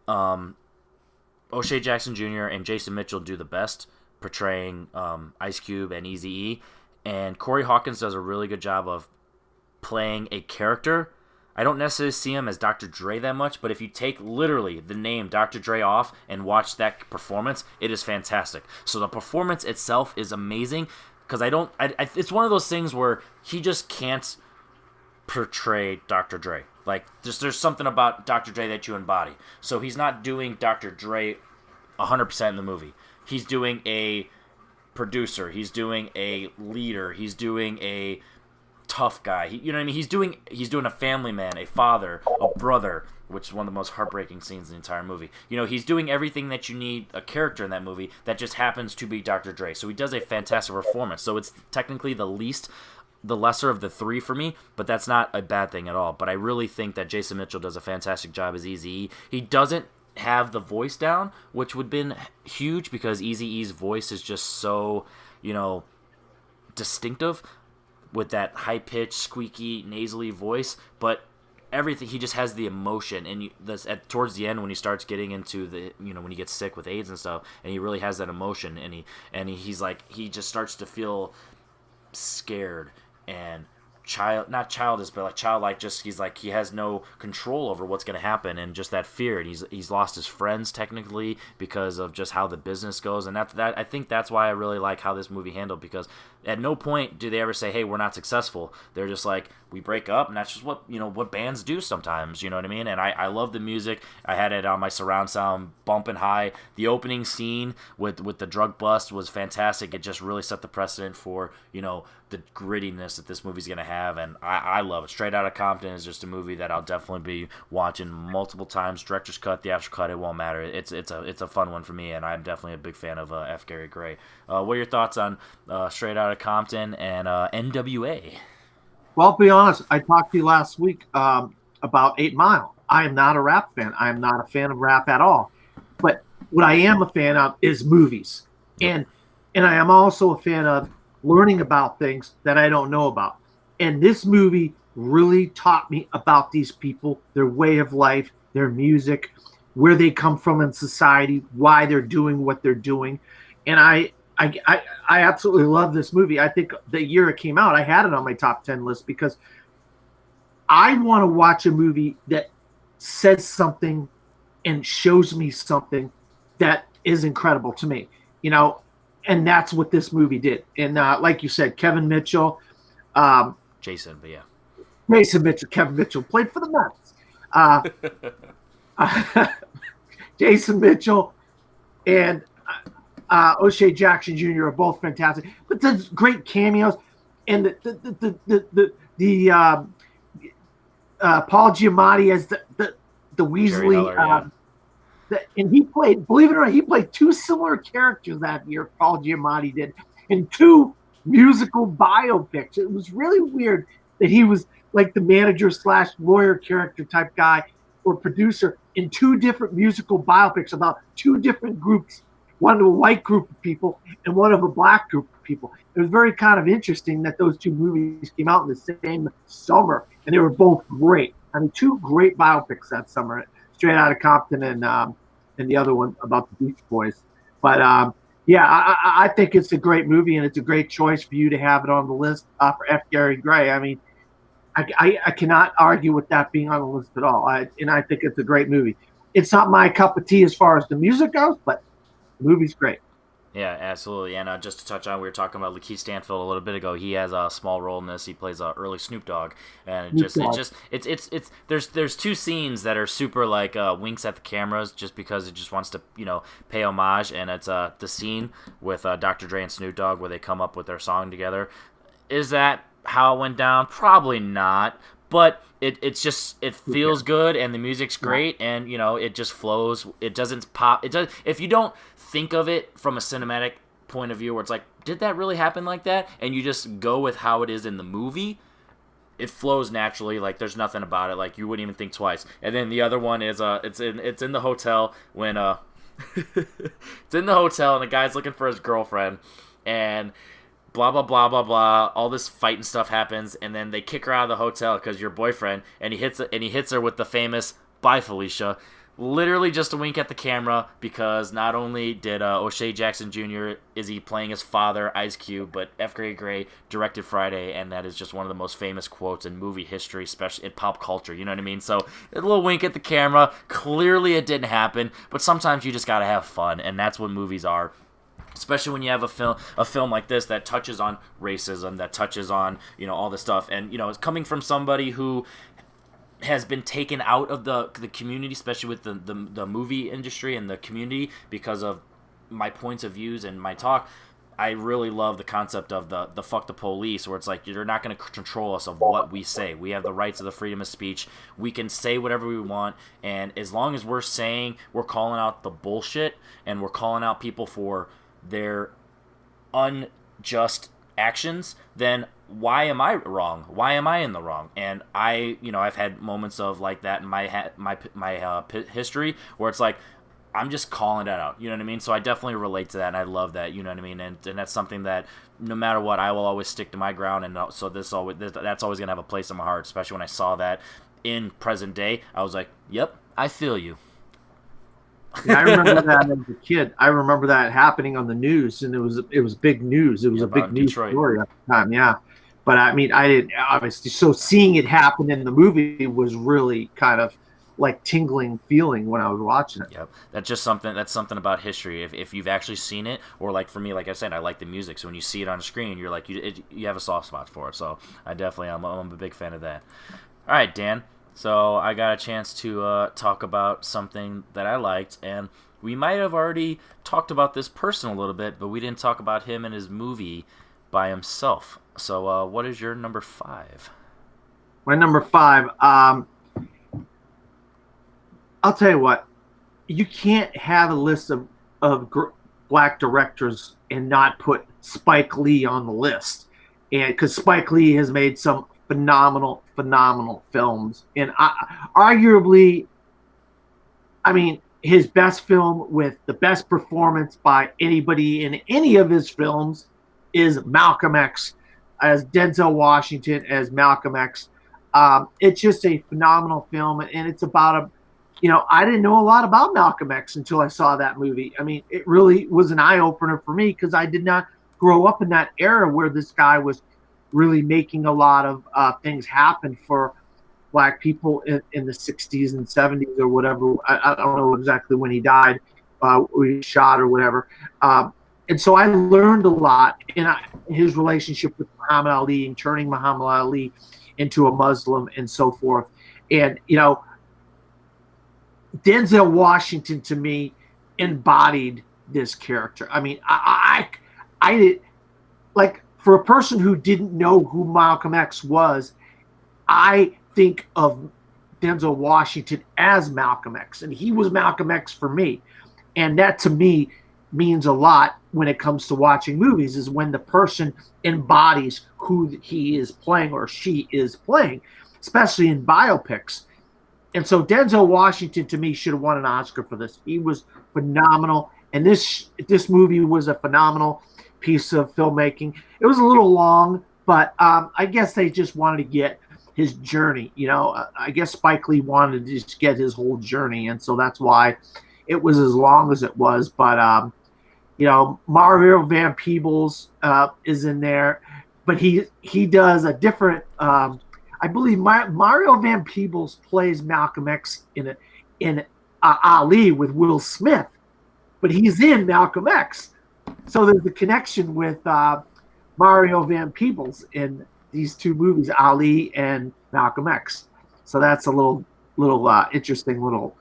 O'Shea Jackson Jr. and Jason Mitchell do the best portraying Ice Cube and Eazy-E. And Corey Hawkins does a really good job of playing a character. I don't necessarily see him as Dr. Dre that much, but if you take literally the name Dr. Dre off and watch that performance, it is fantastic. So the performance itself is amazing, because it's one of those things where he just can't portray Dr. Dre. Like, there's something about Dr. Dre that you embody. So he's not doing Dr. Dre 100% in the movie. He's doing a producer, he's doing a leader, he's doing a tough guy. You know what I mean? He's doing a family man, a father, a brother, which is one of the most heartbreaking scenes in the entire movie. You know, he's doing everything that you need a character in that movie that just happens to be Dr. Dre. So he does a fantastic performance. So it's technically the lesser of the three for me, but that's not a bad thing at all. But I really think that Jason Mitchell does a fantastic job as Eazy-E. He doesn't have the voice down, which would have been huge, because Eazy-E's voice is just so, you know, distinctive with that high-pitched, squeaky, nasally voice. But everything, he just has the emotion, and towards the end when he starts getting into the, you know, when he gets sick with AIDS and stuff, and he really has that emotion, and he's like, he just starts to feel scared and not childish, but like childlike. Just he's like, he has no control over what's going to happen, and just that fear. And he's lost his friends technically because of just how the business goes. And that I think that's why I really like how this movie handled, because at no point do they ever say, hey, we're not successful. They're just like, we break up, and that's just what bands do sometimes. You know what I mean? And I love the music. I had it on my surround sound bumping high. The opening scene with the drug bust was fantastic. It just really set the precedent for, you know, the grittiness that this movie's going to have, and I love it. Straight Outta Compton is just a movie that I'll definitely be watching multiple times. Director's cut, theatrical cut, it won't matter. It's a fun one for me, and I'm definitely a big fan of F. Gary Gray. What are your thoughts on Straight Outta Compton and NWA? Well, I'll be honest, I talked to you last week about 8 Mile. I am not a rap fan. I am not a fan of rap at all. But what I am a fan of is movies. And I am also a fan of learning about things that I don't know about. And this movie really taught me about these people, their way of life, their music, where they come from in society, why they're doing what they're doing. And I absolutely love this movie. I think the year it came out, I had it on my top 10 list, because I want to watch a movie that says something and shows me something that is incredible to me, you know. And that's what this movie did. And like you said, Kevin Mitchell, Jason Mitchell, Kevin Mitchell played for the Mets. Jason Mitchell and O'Shea Jackson Jr. are both fantastic. But there's great cameos, and the Paul Giamatti as the Weasley. Heller, and he played, believe it or not, he played 2 similar characters that year, Paul Giamatti did, in 2 musical biopics. It was really weird that he was like the manager / lawyer character type guy or producer in 2 different musical biopics about 2 different groups, one of a white group of people and one of a black group of people. It was very kind of interesting that those 2 movies came out in the same summer, and they were both great. I mean, 2 great biopics that summer, Straight Outta Compton and the other one about the Beach Boys. But yeah, I think it's a great movie, and it's a great choice for you to have it on the list for F. Gary Gray. I mean, I cannot argue with that being on the list at all. And I think it's a great movie. It's not my cup of tea as far as the music goes, but the movie's great. Yeah, absolutely. And just to touch on, we were talking about Lakeith Stanfield a little bit ago. He has a small role in this. He plays early Snoop Dogg, and there's two scenes that are super like winks at the cameras, just because it just wants to pay homage, and it's the scene with Dr. Dre and Snoop Dogg where they come up with their song together. Is that how it went down? Probably not. But it feels good, and the music's great, and it just flows. It doesn't pop. It does. If you don't think of it from a cinematic point of view, where it's like, did that really happen like that? And you just go with how it is in the movie, it flows naturally. Like, there's nothing about it. Like, you wouldn't even think twice. And then the other one is it's in the hotel when it's in the hotel, and the guy's looking for his girlfriend, and blah blah blah blah blah. All this fighting stuff happens, and then they kick her out of the hotel because your boyfriend, and he hits her with the famous "Bye, Felicia." Literally just a wink at the camera, because not only did O'Shea Jackson Jr. is he playing his father, Ice Cube, but F. Gary Gray directed Friday, and that is just one of the most famous quotes in movie history, especially in pop culture. You know what I mean? So a little wink at the camera. Clearly, it didn't happen, but sometimes you just gotta have fun, and that's what movies are. Especially when you have a film like this that touches on racism, that touches on all this stuff, and it's coming from somebody who has been taken out of the community, especially with the movie industry and the community, because of my points of views and my talk. I really love the concept of the fuck the police, where it's like, you're not going to control us of what we say. We have the rights of the freedom of speech. We can say whatever we want, and as long as we're calling out the bullshit, and we're calling out people for their unjust actions, then why am I wrong? Why am I in the wrong? And I've had moments of like that in my history, where it's like, I'm just calling that out. You know what I mean? So I definitely relate to that, and I love that. You know what I mean? And that's something that no matter what, I will always stick to my ground. And so that's always gonna have a place in my heart. Especially when I saw that in present day, I was like, yep, I feel you. Yeah, I remember that as a kid. I remember that happening on the news, and it was big news. It was a big news Detroit story at the time. Yeah, but I mean, I didn't obviously. So seeing it happen in the movie was really kind of like tingling feeling when I was watching it. Yep, that's something about history. If you've actually seen it, or like for me, like I said, I like the music. So when you see it on the screen, you're like, you have a soft spot for it. So I definitely I'm a big fan of that. All right, Dan. So I got a chance to talk about something that I liked, and we might have already talked about this person a little bit, but we didn't talk about him and his movie by himself. So what is your number 5? My number 5. I'll tell you what. You can't have a list of black directors and not put Spike Lee on the list, and because Spike Lee has made some phenomenal films, and arguably, I mean, his best film with the best performance by anybody in any of his films is Malcolm X, as Denzel Washington as Malcolm X. It's just a phenomenal film, and it's about I didn't know a lot about Malcolm X until I saw that movie. I mean, it really was an eye-opener for me, because I did not grow up in that era where this guy was really making a lot of things happen for black people in the 60s and 70s or whatever. I don't know exactly when he died, or he shot or whatever. And so I learned a lot in his relationship with Muhammad Ali, and turning Muhammad Ali into a Muslim and so forth. And, Denzel Washington, to me, embodied this character. I mean, I did, like, for a person who didn't know who Malcolm X was, I think of Denzel Washington as Malcolm X, and he was Malcolm X for me. And that, to me, means a lot when it comes to watching movies, is when the person embodies who he is playing or she is playing, especially in biopics. And so Denzel Washington, to me, should have won an Oscar for this. He was phenomenal, and this movie was a phenomenal piece of filmmaking. It was a little long, but I guess they just wanted to get his journey. I guess Spike Lee wanted to just get his whole journey, and so that's why it was as long as it was. But Mario Van Peebles is in there, but he does a different. I believe Mario Van Peebles plays Malcolm X in Ali with Will Smith, but he's in Malcolm X. So there's a connection with Mario Van Peebles in these two movies, Ali and Malcolm X. So that's a little interesting little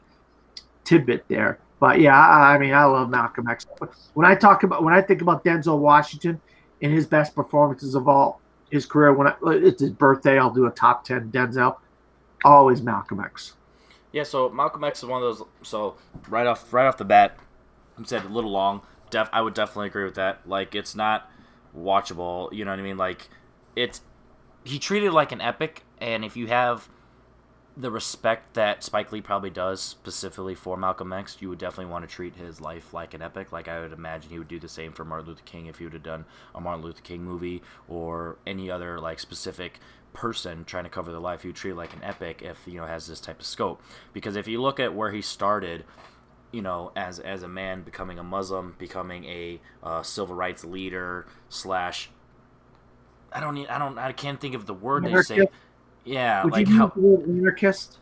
tidbit there. But yeah, I mean, I love Malcolm X. When I think about Denzel Washington and his best performances of all his career, it's his birthday, I'll do a top 10 Denzel. Always Malcolm X. Yeah, so Malcolm X is one of those. So right off the bat, you said a little long. I would definitely agree with that. Like, it's not watchable. You know what I mean? Like, he treated it like an epic, and if you have the respect that Spike Lee probably does specifically for Malcolm X, you would definitely want to treat his life like an epic. Like, I would imagine he would do the same for Martin Luther King if he would have done a Martin Luther King movie or any other like specific person trying to cover their life. He would treat it like an epic if has this type of scope. Because if you look at where he started, as a man becoming a Muslim, becoming a civil rights leader slash, I can't think of the word that you say. Yeah, Would like you how use the word anarchist?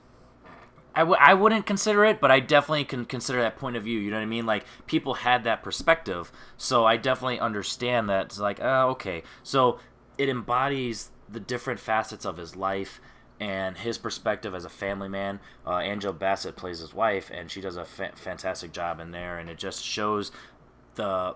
I wouldn't consider it, but I definitely can consider that point of view. You know what I mean? Like, people had that perspective, so I definitely understand that. It's like, okay, so it embodies the different facets of his life and his perspective as a family man. Angela Bassett plays his wife, and she does a fantastic job in there, and it just shows the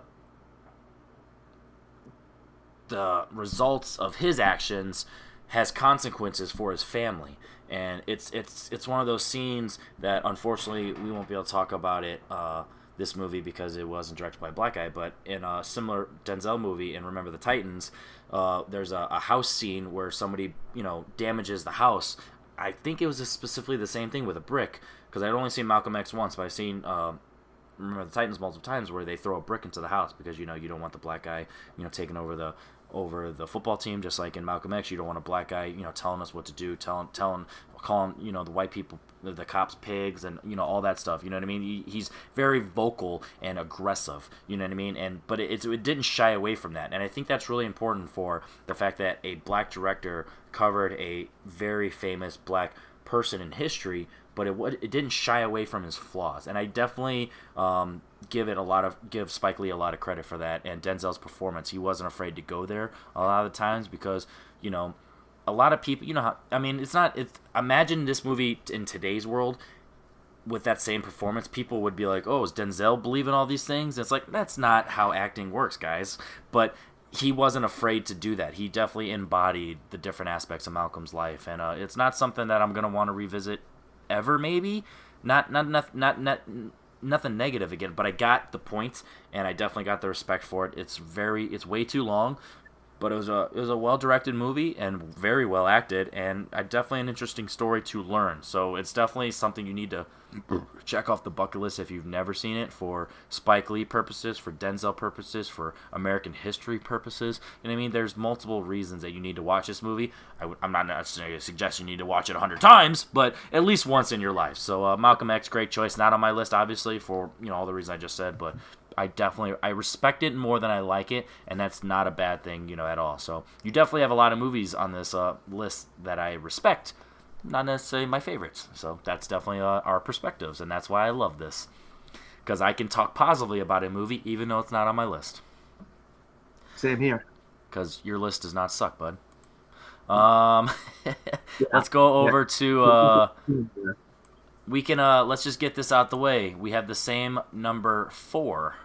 results of his actions has consequences for his family. And it's one of those scenes that unfortunately we won't be able to talk about it this movie because it wasn't directed by a black guy, but in a similar Denzel movie in Remember the Titans, there's a house scene where somebody damages the house. I think it was specifically the same thing with a brick, because I'd only seen Malcolm X once, but I've seen Remember the Titans multiple times where they throw a brick into the house because you don't want the black guy taking over the football team. Just like in Malcolm X, you don't want a black guy telling us what to do, calling the white people, the cops, pigs, and all that stuff. You know what I mean? He's very vocal and aggressive. You know what I mean? But it didn't shy away from that, and I think that's really important for the fact that a black director covered a very famous black person in history, but it didn't shy away from his flaws, and I definitely give Spike Lee a lot of credit for that. And Denzel's performance, he wasn't afraid to go there a lot of the times, because a lot of people, imagine this movie in today's world with that same performance, people would be like, oh, is Denzel believing all these things? And it's like, that's not how acting works, guys. But he wasn't afraid to do that. He definitely embodied the different aspects of Malcolm's life, and it's not something that I'm gonna want to revisit ever. Maybe not nothing negative again, but I got the point, and I definitely got the respect for it. It's way too long, but it was a well directed movie and very well acted, and definitely an interesting story to learn. So it's definitely something you need to check off the bucket list if you've never seen it, for Spike Lee purposes, for Denzel purposes, for American history purposes. And I mean, there's multiple reasons that you need to watch this movie. I'm not necessarily suggesting you need to watch it 100 times, but at least once in your life. So Malcolm X, great choice. Not on my list, obviously, for all the reasons I just said, but I respect it more than I like it, and that's not a bad thing, at all. So you definitely have a lot of movies on this list that I respect, not necessarily my favorites. So that's definitely our perspectives, and that's why I love this, because I can talk positively about a movie even though it's not on my list. Same here. Because your list does not suck, bud. Let's go over to we can let's just get this out the way. We have the same number 4.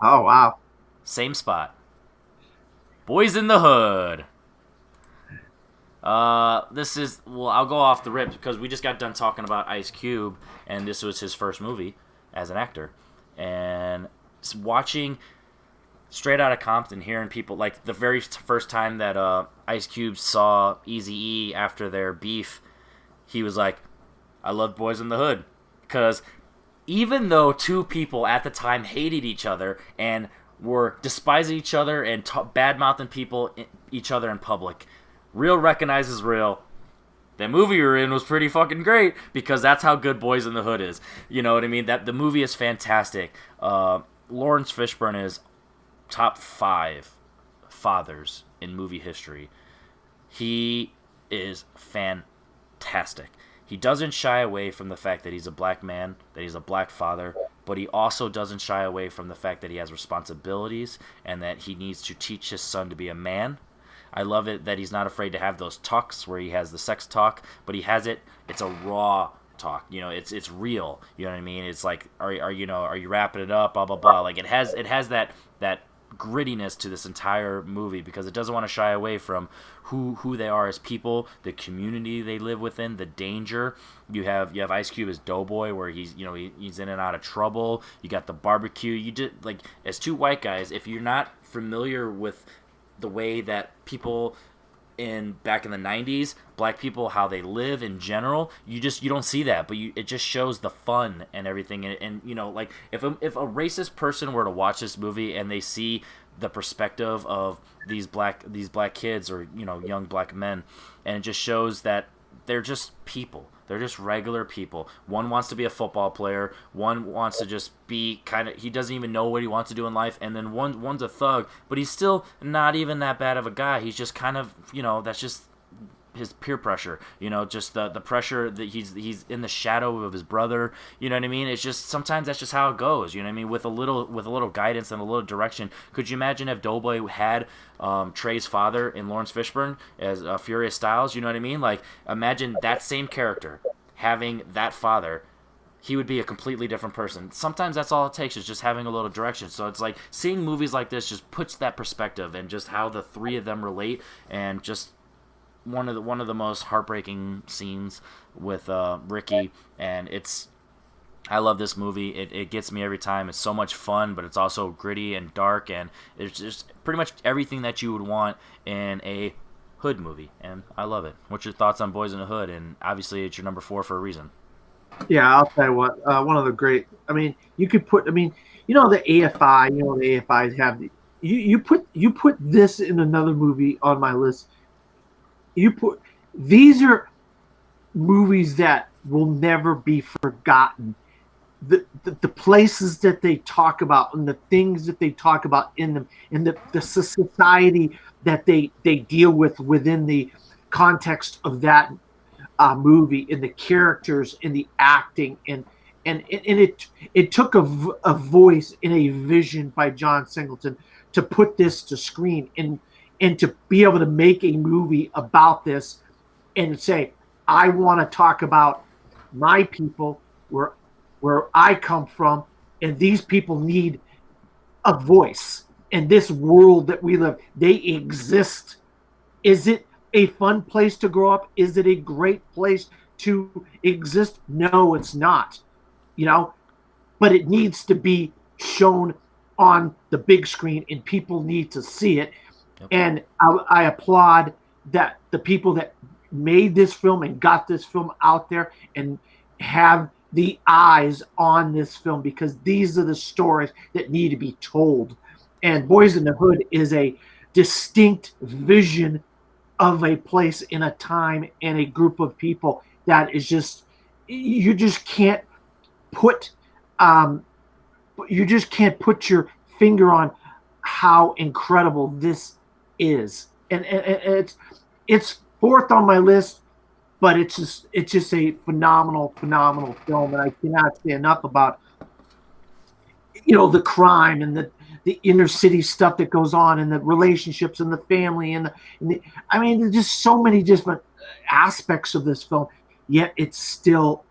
Oh wow. Same spot. Boys in the Hood. This is, I'll go off the rip because we just got done talking about Ice Cube, and this was his first movie as an actor. And watching Straight Outta Compton, hearing people, like the very first time that Ice Cube saw Eazy-E after their beef, he was like, I love Boys in the Hood. Because even though two people at the time hated each other and were despising each other and bad-mouthing each other in public, real recognizes real. That movie we were in was pretty fucking great, because that's how good Boys in the Hood is. You know what I mean? That the movie is fantastic. Lawrence Fishburne is top 5 fathers in movie history. He is fantastic. He doesn't shy away from the fact that he's a black man, that he's a black father, but he also doesn't shy away from the fact that he has responsibilities and that he needs to teach his son to be a man. I love it that he's not afraid to have those talks where he has the sex talk, but he has it. It's a raw talk. It's real. You know what I mean? It's like, are you wrapping it up? Blah blah blah. Like it has that grittiness to this entire movie because it doesn't want to shy away from who they are as people, the community they live within, the danger. You have Ice Cube as Doughboy, where he's he's in and out of trouble. You got the barbecue. You did like as two white guys. If you're not familiar with the way that people back in the 90s, black people, how they live in general, you don't see that, but it just shows the fun and everything. And like if a racist person were to watch this movie and they see the perspective of these black kids or young black men, and it just shows that they're just people. They're just regular people. One wants to be a football player. One wants to just be he doesn't even know what he wants to do in life. And then one's a thug, but he's still not even that bad of a guy. He's just kind of, that's just his peer pressure, just the pressure that he's in the shadow of his brother. You know what I mean? It's just, sometimes that's just how it goes. You know what I mean? With a little guidance and a little direction. Could you imagine if Doughboy had Trey's father in Lawrence Fishburne as Furious Styles? You know what I mean? Like, imagine that same character having that father. He would be a completely different person. Sometimes that's all it takes, is just having a little direction. So it's like seeing movies like this just puts that perspective and just how the three of them relate, and just one of the most heartbreaking scenes with Ricky. And I love this movie. It gets me every time. It's so much fun, but it's also gritty and dark, and it's just pretty much everything that you would want in a hood movie, and I love it. What's your thoughts on Boys in the Hood? And obviously it's your number 4 for a reason. Yeah, I'll tell you what. One of the great. I mean, you could put. I mean, the AFI. The AFIs have. You put this in another movie on my list. These are movies that will never be forgotten. The places that they talk about and the things that they talk about in them, and the society that they deal with within the context of that movie, in the characters, in the acting, and it took a voice and a vision by John Singleton to put this to screen, and to be able to make a movie about this and say, I want to talk about my people, where I come from, and these people need a voice in this world that we live. They exist. Is it a fun place to grow up? Is it a great place to exist? No, it's not. But it needs to be shown on the big screen, and people need to see it. Yep. And I applaud that the people that made this film and got this film out there and have the eyes on this film, because these are the stories that need to be told. And Boys in the Hood is a distinct vision of a place in a time and a group of people that is just, you just can't put your finger on how incredible this is. And it's fourth on my list, but it's just a phenomenal film, and I cannot say enough about the crime and the inner city stuff that goes on, and the relationships and the family, and I mean, there's just so many different aspects of this film, yet it's still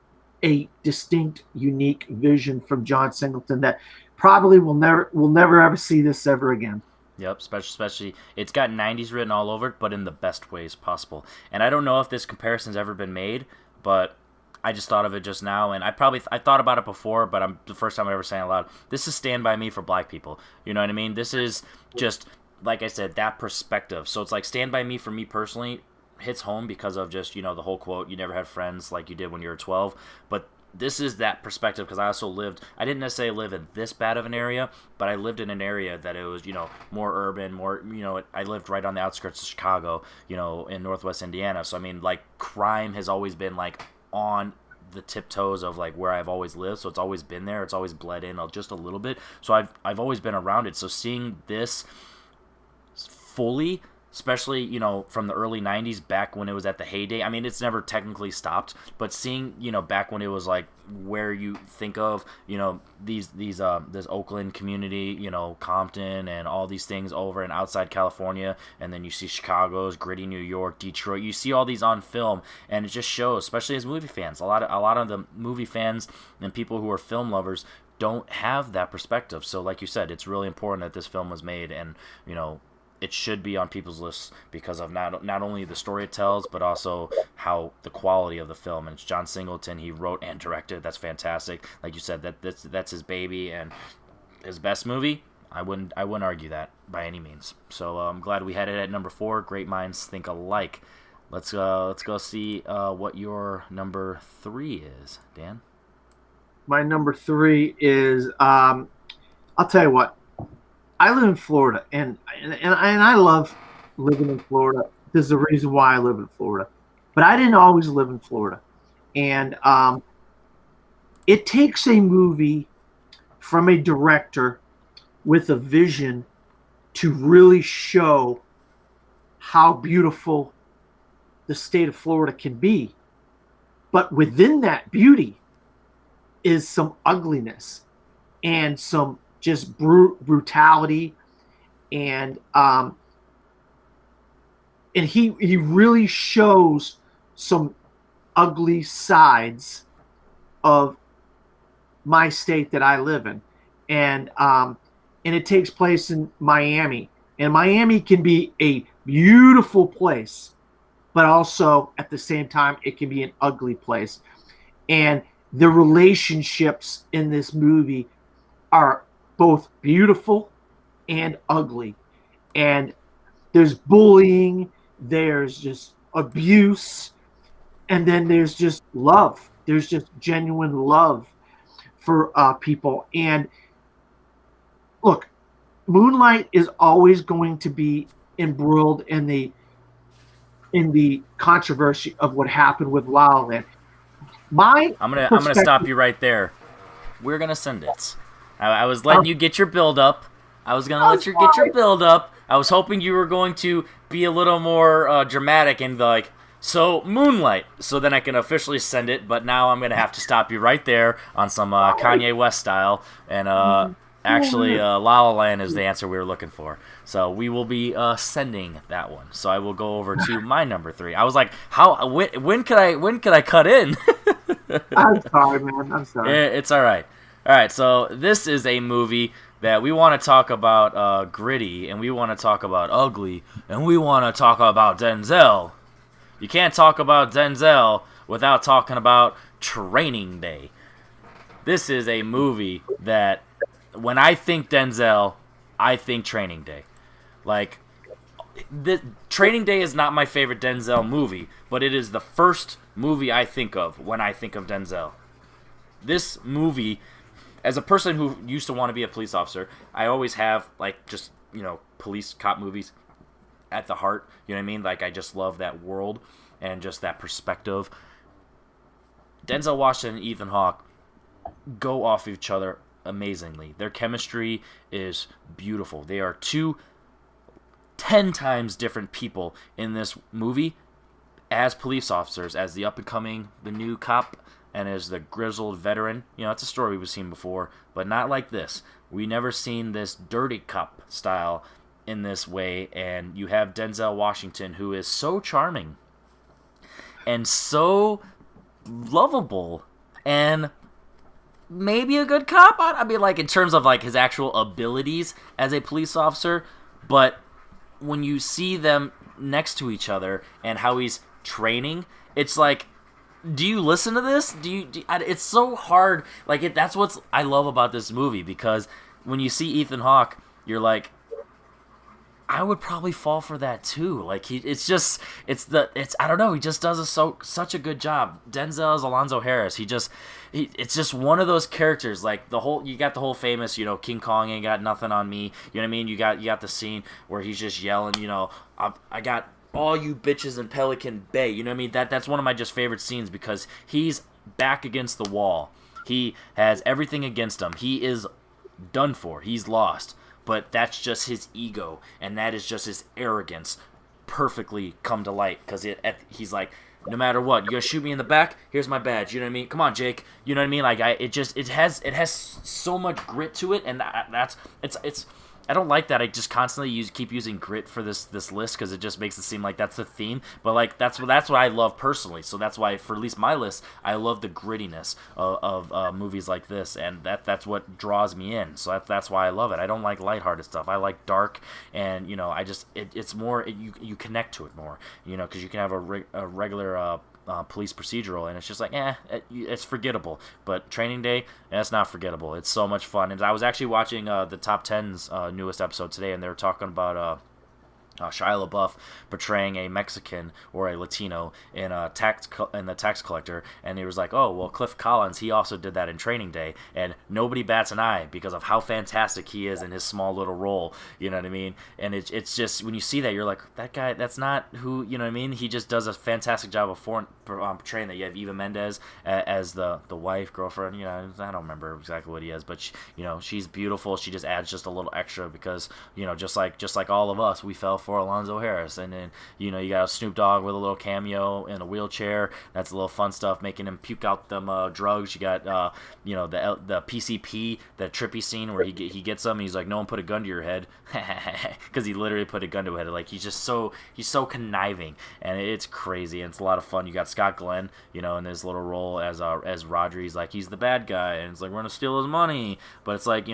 a distinct, unique vision from John Singleton that probably we'll never ever see this ever again. Yep, especially it's got 90s written all over it, but in the best ways possible. And I don't know if this comparison's ever been made, but I just thought of it just now, and I thought about it before, but I'm the first time I'm ever saying it aloud. This is Stand By Me for black people. You know what I mean? This is just, like I said, that perspective. So it's like Stand By Me for me personally hits home because of just, the whole quote, you never had friends like you did when you were 12, but this is that perspective, because I also I didn't necessarily live in this bad of an area, but I lived in an area that it was, more urban, more, I lived right on the outskirts of Chicago, in Northwest Indiana. So, I mean, like, crime has always been, like, on the tiptoes of, like, where I've always lived. So it's always been there. It's always bled in just a little bit. So I've always been around it. So seeing this fully especially, you know, from the early 90s back when it was at the heyday. I mean, it's never technically stopped, but seeing, you know, back when it was like where you think of, you know, this Oakland community, you know, Compton and all these things over and outside California, and then you see Chicago's gritty New York, Detroit. You see all these on film, and it just shows, especially as movie fans. A lot of the movie fans and people who are film lovers don't have that perspective. So like you said, it's really important that this film was made, and, you know, it should be on people's lists because of not only the story it tells, but also how the quality of the film. And it's John Singleton. He wrote and directed. That's fantastic. Like you said, that's his baby and his best movie. I wouldn't argue that by any means. So I'm glad we had it at number 4. Great minds think alike. Let's go see what your number 3 is, Dan. My number 3 is I'll tell you what. I live in Florida, and I love living in Florida. There's a reason why I live in Florida, but I didn't always live in Florida, and it takes a movie from a director with a vision to really show how beautiful the state of Florida can be. But within that beauty is some ugliness and some just brutality, and he really shows some ugly sides of my state that I live in, and it takes place in Miami, and Miami can be a beautiful place, but also at the same time it can be an ugly place, and the relationships in this movie are both beautiful and ugly. And there's bullying, there's just abuse, and then there's just love. There's just genuine love for people. And look, Moonlight is always going to be embroiled in the controversy of what happened with La La Land. I'm gonna stop you right there. We're gonna send it. I was letting you get your build up. I was gonna let you get your build up. I was hoping you were going to be a little more dramatic and like, so Moonlight, so then I can officially send it. But now I'm gonna have to stop you right there on some Kanye West style. And actually, La La Land is the answer we were looking for. So we will be sending that one. So I will go over to my number 3. I was like, when could I cut in? I'm sorry, man. I'm sorry. It's all right. All right, so this is a movie that we want to talk about gritty, and we want to talk about ugly, and we want to talk about Denzel. You can't talk about Denzel without talking about Training Day. This is a movie that, when I think Denzel, I think Training Day. Like, Training Day is not my favorite Denzel movie, but it is the first movie I think of when I think of Denzel. This movie, as a person who used to want to be a police officer, I always have, like, just, you know, police cop movies at the heart. You know what I mean? Like, I just love that world and just that perspective. Denzel Washington and Ethan Hawke go off each other amazingly. Their chemistry is beautiful. They are 10 times different people in this movie as police officers, as the up-and-coming, the new cop, and as the grizzled veteran. You know, it's a story we've seen before, but not like this. We never seen this dirty cop style in this way, and you have Denzel Washington, who is so charming and so lovable and maybe a good cop. I mean, like, in terms of, like, his actual abilities as a police officer, but when you see them next to each other and how he's training, it's like, do you listen to this? It's so hard. Like, that's what I love about this movie, because when you see Ethan Hawke, you're like, I would probably fall for that too. Like, I don't know. He just does such a good job. Denzel is Alonzo Harris. It's just one of those characters. Like, you got the whole famous, you know, King Kong ain't got nothing on me. You know what I mean? You got the scene where he's just yelling, you know, I got all you bitches in Pelican Bay. You know what I mean? That's one of my just favorite scenes, because he's back against the wall. He has everything against him. He is done for. He's lost. But that's just his ego, and that is just his arrogance perfectly come to light because he's like, no matter what, you're gonna shoot me in the back. Here's my badge. You know what I mean? Come on, Jake. You know what I mean? Like it has so much grit to it, and it's. I don't like that. I just constantly keep using grit for this list because it just makes it seem like that's the theme. But like that's what I love personally. So that's why for at least my list, I love the grittiness of movies like this, and that's what draws me in. So that's why I love it. I don't like lighthearted stuff. I like dark, and it's more you connect to it more. Because you can have a regular. Police procedural, and it's just like, it's forgettable. But Training Day, that's not forgettable. It's so much fun. And I was actually watching the Top 10's newest episode today, and they were talking about Shia LaBeouf portraying a Mexican or a Latino in the tax collector, and he was like, oh well, Cliff Collins, he also did that in Training Day, and nobody bats an eye because of how fantastic he is in his small little role. You know what I mean? And it's just when you see that, you're like, that guy, that's not who, you know what I mean? He just does a fantastic job of portraying that. You have Eva Mendes as the wife, girlfriend. I don't remember exactly what he is, but she's beautiful. She just adds just a little extra because just like all of us, we fell for Alonzo Harris. And then you got Snoop Dogg with a little cameo in a wheelchair. That's a little fun stuff, making him puke out them drugs. You got the PCP, that trippy scene where he gets them and he's like, no one put a gun to your head, because he literally put a gun to his head. Like he's so conniving, and it's crazy, and it's a lot of fun. You got Scott Glenn in his little role as Rodri. He's like, he's the bad guy, and it's like, we're gonna steal his money, but it's like,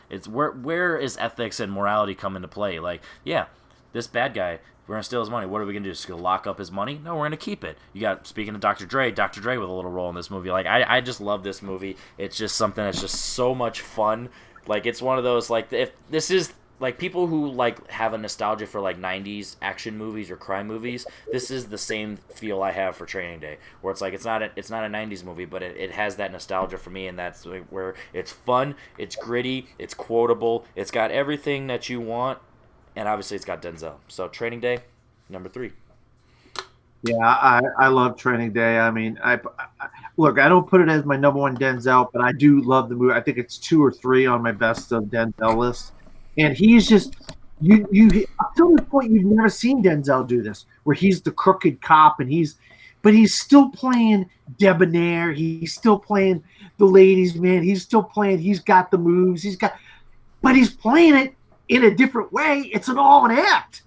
it's where is ethics and morality come into play? Like, yeah, this bad guy, we're going to steal his money. What are we going to do? Just going to lock up his money? No, we're going to keep it. You got, speaking of Dr. Dre with a little role in this movie. Like, I just love this movie. It's just something that's just so much fun. Like, it's one of those, like, if this is, like, people who, like, have a nostalgia for, like, 90s action movies or crime movies, this is the same feel I have for Training Day, where it's like, it's not a 90s movie, but it has that nostalgia for me, and that's where it's fun, it's gritty, it's quotable, it's got everything that you want. And obviously, it's got Denzel. So, Training Day, number 3. Yeah, I love Training Day. I mean, look, I don't put it as my number one Denzel, but I do love the movie. I think it's 2 or 3 on my best of Denzel list. And he's just you up to this point, you've never seen Denzel do this, where he's the crooked cop, and he's still playing debonair. He's still playing the ladies' man. He's still playing. He's got the moves. But he's playing it in a different way. It's all an act.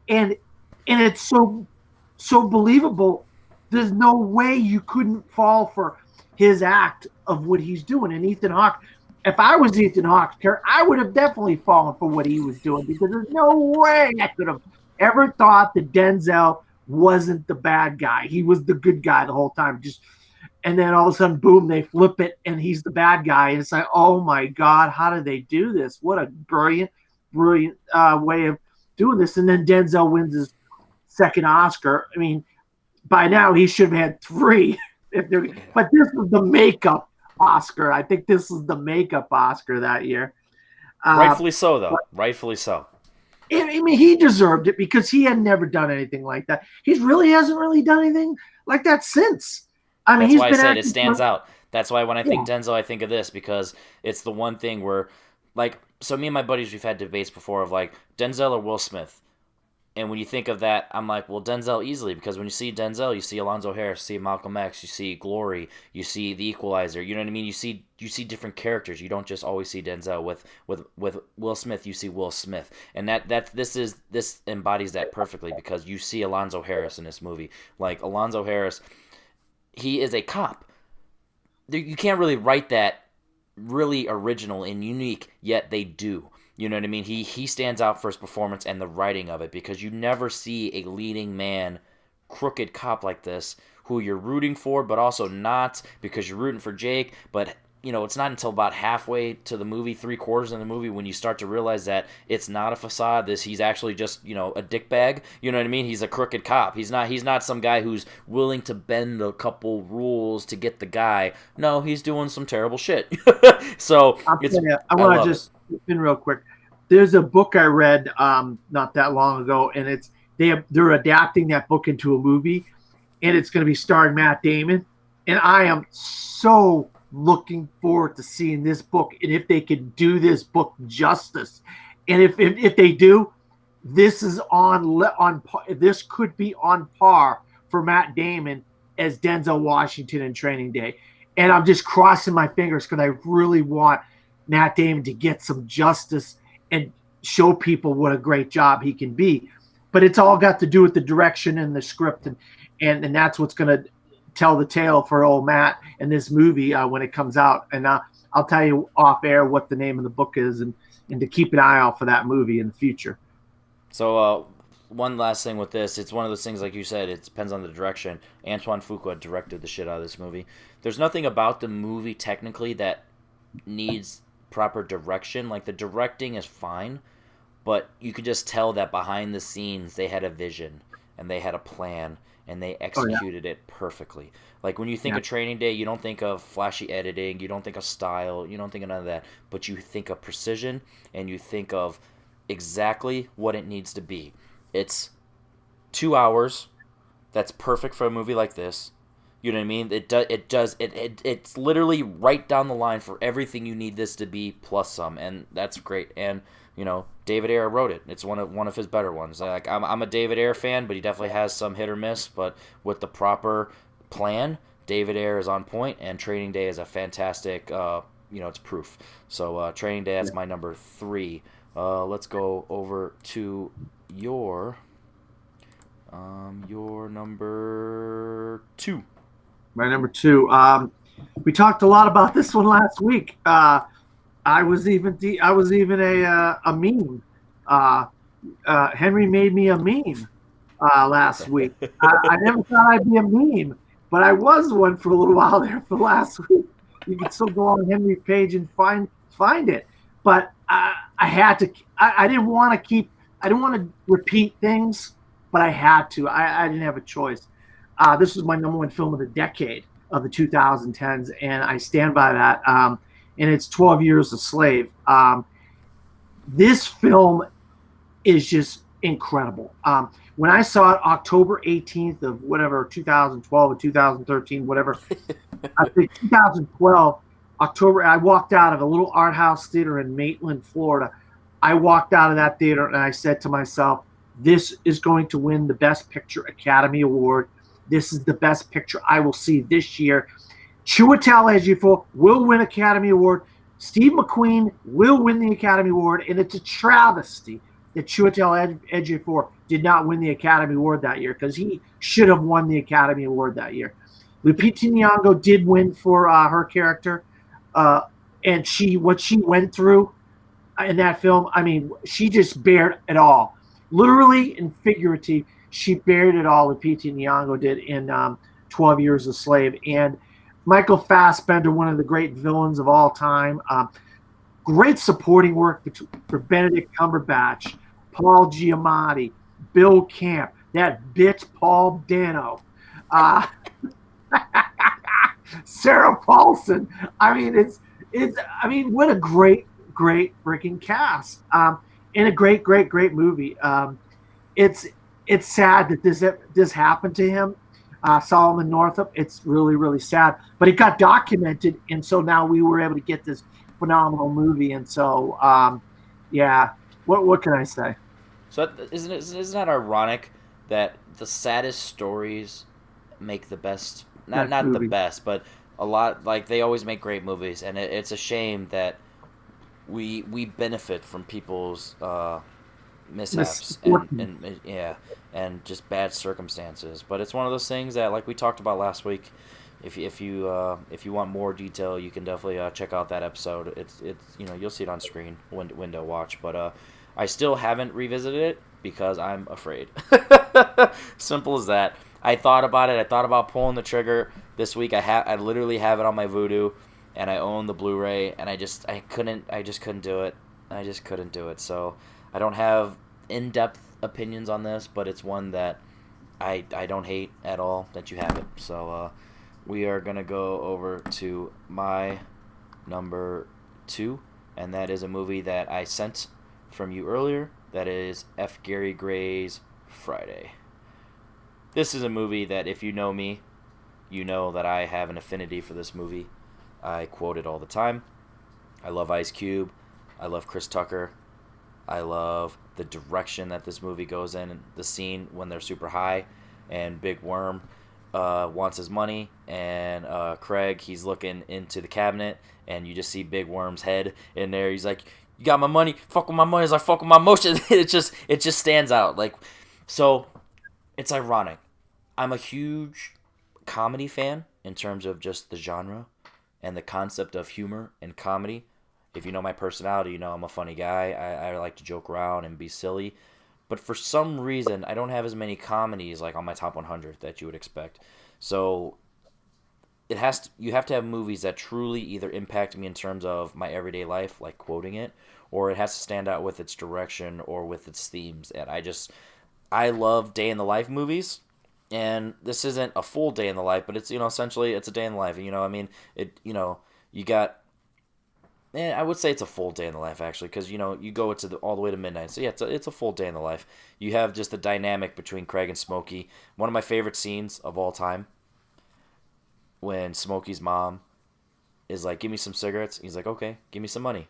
And it's so believable. There's no way you couldn't fall for his act of what he's doing. And Ethan Hawke, if I was Ethan Hawke's character, I would have definitely fallen for what he was doing, because there's no way I could have ever thought that Denzel wasn't the bad guy. He was the good guy the whole time. And then all of a sudden, boom, they flip it, and he's the bad guy. And it's like, oh, my God, how did they do this? What a brilliant way of doing this. And then Denzel wins his second Oscar. I mean, by now he should have had 3. But this was the makeup Oscar. I think this was the makeup Oscar that year. Rightfully so, though. Rightfully so. I mean, he deserved it because he had never done anything like that. He hasn't really done anything like that since. I mean, that's why I said it stands out. That's why when I think Denzel, I think of this, because it's the one thing where, like, so me and my buddies, we've had debates before of, like, Denzel or Will Smith. And when you think of that, I'm like, well, Denzel easily, because when you see Denzel, you see Alonzo Harris, you see Malcolm X, you see Glory, you see The Equalizer. You know what I mean? You see different characters. You don't just always see Denzel. With Will Smith, you see Will Smith, and this embodies that perfectly, because you see Alonzo Harris in this movie. Like, Alonzo Harris, he is a cop. You can't really write that really original and unique, yet they do. You know what I mean? He stands out for his performance and the writing of it, because you never see a leading man, crooked cop like this, who you're rooting for, but also not, because you're rooting for Jake, but it's not until about halfway to the movie, 3/4 of the movie, when you start to realize that it's not a facade. He's actually just, a dickbag. You know what I mean? He's a crooked cop. He's not some guy who's willing to bend a couple rules to get the guy. No, he's doing some terrible shit. So I want to just in real quick. There's a book I read not that long ago, and they're adapting that book into a movie, and it's going to be starring Matt Damon, and I am so looking forward to seeing this book, and if they could do this book justice. And if they do, this is this could be on par for Matt Damon as Denzel Washington in Training Day. And I'm just crossing my fingers because I really want Matt Damon to get some justice and show people what a great job he can be. But it's all got to do with the direction and the script, and that's what's going to tell the tale for old Matt in this movie when it comes out. And I'll tell you off air what the name of the book is, and to keep an eye out for that movie in the future. So, one last thing with this, it's one of those things, like you said, it depends on the direction. Antoine Fuqua directed the shit out of this movie. There's nothing about the movie technically that needs proper direction. Like, the directing is fine, but you could just tell that behind the scenes they had a vision and they had a plan and they executed it perfectly. Like, when you think of Training Day, you don't think of flashy editing, you don't think of style, you don't think of none of that, but you think of precision and you think of exactly what it needs to be. It's 2 hours. That's perfect for a movie like this. You know what I mean? It's literally right down the line for everything you need this to be plus some, and that's great. And you know, David Ayer wrote it. It's one of his better ones. Like, I'm a David Ayer fan, but he definitely has some hit or miss. But with the proper plan, David Ayer is on point, and Training Day is a fantastic. It's proof. So Training Day, that's my number 3. Let's go over to your number 2. My number 2. We talked a lot about this one last week. I was even a meme. Henry made me a meme last week. I never thought I'd be a meme, but I was one for a little while there for last week. You can still go on Henry's page and find it. But I had to. I didn't want to repeat things, but I had to. I didn't have a choice. This was my number 1 film of the decade of the 2010s, and I stand by that. And it's 12 Years a Slave. This film is just incredible. When I saw it October 18th of whatever, 2012 or 2013, whatever, I think 2012, October, I walked out of a little art house theater in Maitland, Florida. I walked out of that theater and I said to myself, this is going to win the Best Picture Academy Award. This is the best picture I will see this year. Chiwetel Ejiofor will win Academy Award. Steve McQueen will win the Academy Award, and it's a travesty that Chiwetel Ejiofor did not win the Academy Award that year, because he should have won the Academy Award that year. Lupita Nyong'o did win for her character, and what she went through in that film, I mean, she just bared it all. Literally and figuratively, she bared it all. Lupita Nyong'o did in 12 Years a Slave. And Michael Fassbender, one of the great villains of all time. Great supporting work for Benedict Cumberbatch, Paul Giamatti, Bill Camp, that bitch Paul Dano, Sarah Paulson. I mean, what a great freaking cast, and a great movie. It's sad that this happened to him. Solomon Northup. It's really, really sad, but it got documented, and so now we were able to get this phenomenal movie. And so, what can I say? So isn't that ironic that the saddest stories make the best? Not the best, but a lot. Like, they always make great movies, and it's a shame that we benefit from people's mishaps and just bad circumstances. But it's one of those things that, like we talked about last week, if you want more detail, you can definitely check out that episode. It's you'll see it on screen, window watch. But I still haven't revisited it because I'm afraid. Simple as that. I thought about it. I thought about pulling the trigger this week. I literally have it on my Vudu, and I own the Blu-ray, and I just couldn't do it. I just couldn't do it. So I don't have in-depth opinions on this, but it's one that I don't hate at all that you have it. So we are going to go over to my number 2, and that is a movie that I sent from you earlier. That is F. Gary Gray's Friday. This is a movie that, if you know me, you know that I have an affinity for this movie. I quote it all the time. I love Ice Cube. I love Chris Tucker. I love the direction that this movie goes in, the scene when they're super high, and Big Worm wants his money, and Craig, he's looking into the cabinet, and you just see Big Worm's head in there. He's like, "You got my money? Fuck with my money as I fuck with my emotions." It just stands out. Like, so it's ironic. I'm a huge comedy fan in terms of just the genre and the concept of humor and comedy. If you know my personality, you know I'm a funny guy. I like to joke around and be silly. But for some reason, I don't have as many comedies like on my top 100 that you would expect. So you have to have movies that truly either impact me in terms of my everyday life, like quoting it, or it has to stand out with its direction or with its themes. And I love day in the life movies. And this isn't a full day in the life, but it's, essentially it's a day in the life. I mean, you got, I would say it's a full day in the life, actually, because, you go all the way to midnight. So, yeah, it's a full day in the life. You have just the dynamic between Craig and Smokey. One of my favorite scenes of all time, when Smokey's mom is like, "Give me some cigarettes." He's like, "Okay, give me some money."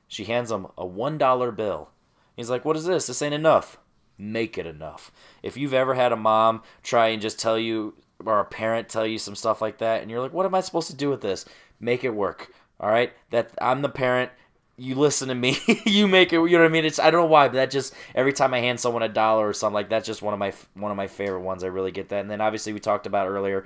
She hands him a $1 bill. He's like, "What is this? This ain't enough." Make it enough. If you've ever had a mom try and just tell you, or a parent tell you some stuff like that, and you're like, "What am I supposed to do with this?" Make it work. All right, that I'm the parent. You listen to me. You make it. You know what I mean? I don't know why, but that just every time I hand someone $1 or something like that's just one of my favorite ones. I really get that. And then obviously we talked about earlier,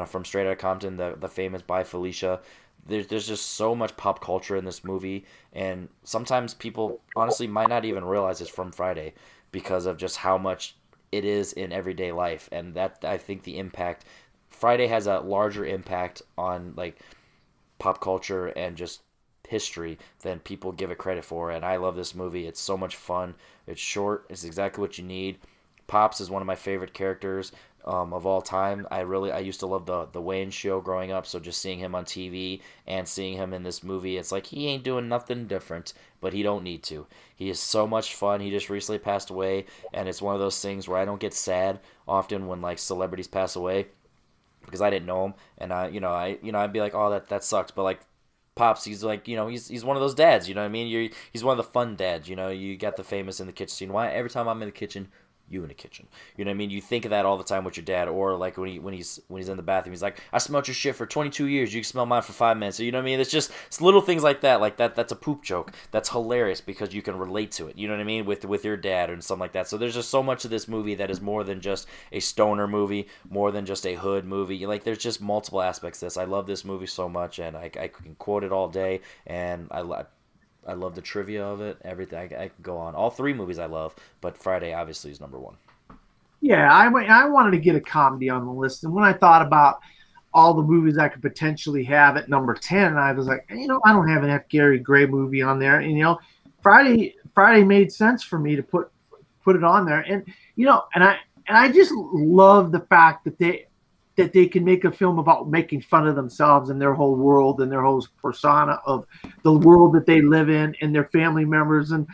from Straight Outta Compton, the famous Bye Felicia. There's just so much pop culture in this movie, and sometimes people honestly might not even realize it's from Friday because of just how much it is in everyday life. And that, I think, the impact Friday has a larger impact on like pop culture and just history than people give it credit for. And I love this movie. It's so much fun. It's short. It's exactly what you need. Pops is one of my favorite characters of all time. I used to love the Wayne show growing up, so just seeing him on TV and seeing him in this movie, it's like he ain't doing nothing different, but he don't need to. He is so much fun. He just recently passed away, and it's one of those things where I don't get sad often when like celebrities pass away, because I didn't know him, and I'd be like, "Oh, that sucks," but like Pops, he's like, he's one of those dads, you know what I mean? He's one of the fun dads, you got the famous in the kitchen scene. Why every time I'm in the kitchen, you in the kitchen, you know what I mean? You think of that all the time with your dad, or like when he's in the bathroom, he's like, "I smelled your shit for 22 years, you can smell mine for 5 minutes." So, you know what I mean? It's little things like that. That's a poop joke. That's hilarious because you can relate to it, you know what I mean, with your dad and something like that. So there's just so much of this movie that is more than just a stoner movie, more than just a hood movie. Like, there's just multiple aspects to this. I love this movie so much, and I can quote it all day, and I love the trivia of it, everything. I can go on. All three movies I love, but Friday obviously is number one. Yeah, I wanted to get a comedy on the list, and when I thought about all the movies I could potentially have at number 10, I was like, I don't have an F. Gary Gray movie on there, and Friday made sense for me to put it on there, and I just love the fact that they can make a film about making fun of themselves and their whole world and their whole persona of the world that they live in and their family members. And,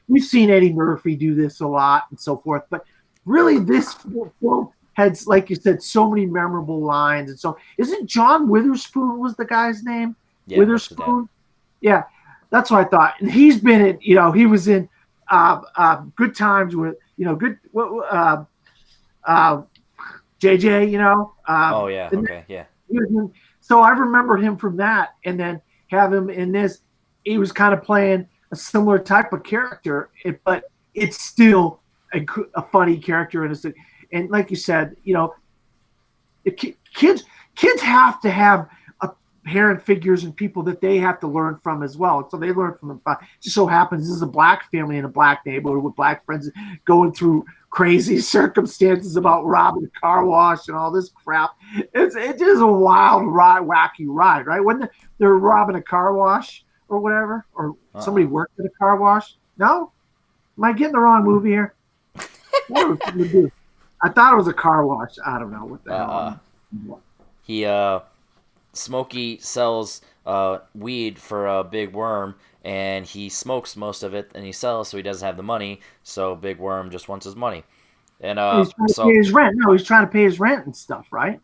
we've seen Eddie Murphy do this a lot and so forth. But really, this film had, like you said, so many memorable lines. And so isn't John Witherspoon was the guy's name? Yeah, Witherspoon? Yeah, that's what I thought. And he's been in, he was in Good Times with, JJ, oh yeah, okay, yeah. So I remember him from that, and then have him in this. He was kind of playing a similar type of character, but it's still a funny character, and like you said, kids have to have parent figures and people that they have to learn from as well. So they learn from them. It just so happens this is a black family in a black neighborhood with black friends going through crazy circumstances about robbing a car wash and all this crap. It's just a wild wacky ride, right? When they're robbing a car wash or whatever, or somebody worked at a car wash. No, am I getting the wrong movie here? I thought it was a car wash. I don't know what the hell. He Smokey sells weed for a Big Worm, and he smokes most of it, and he sells, so he doesn't have the money. So Big Worm just wants his money, and he's trying to pay his rent. No, he's trying to pay his rent and stuff, right?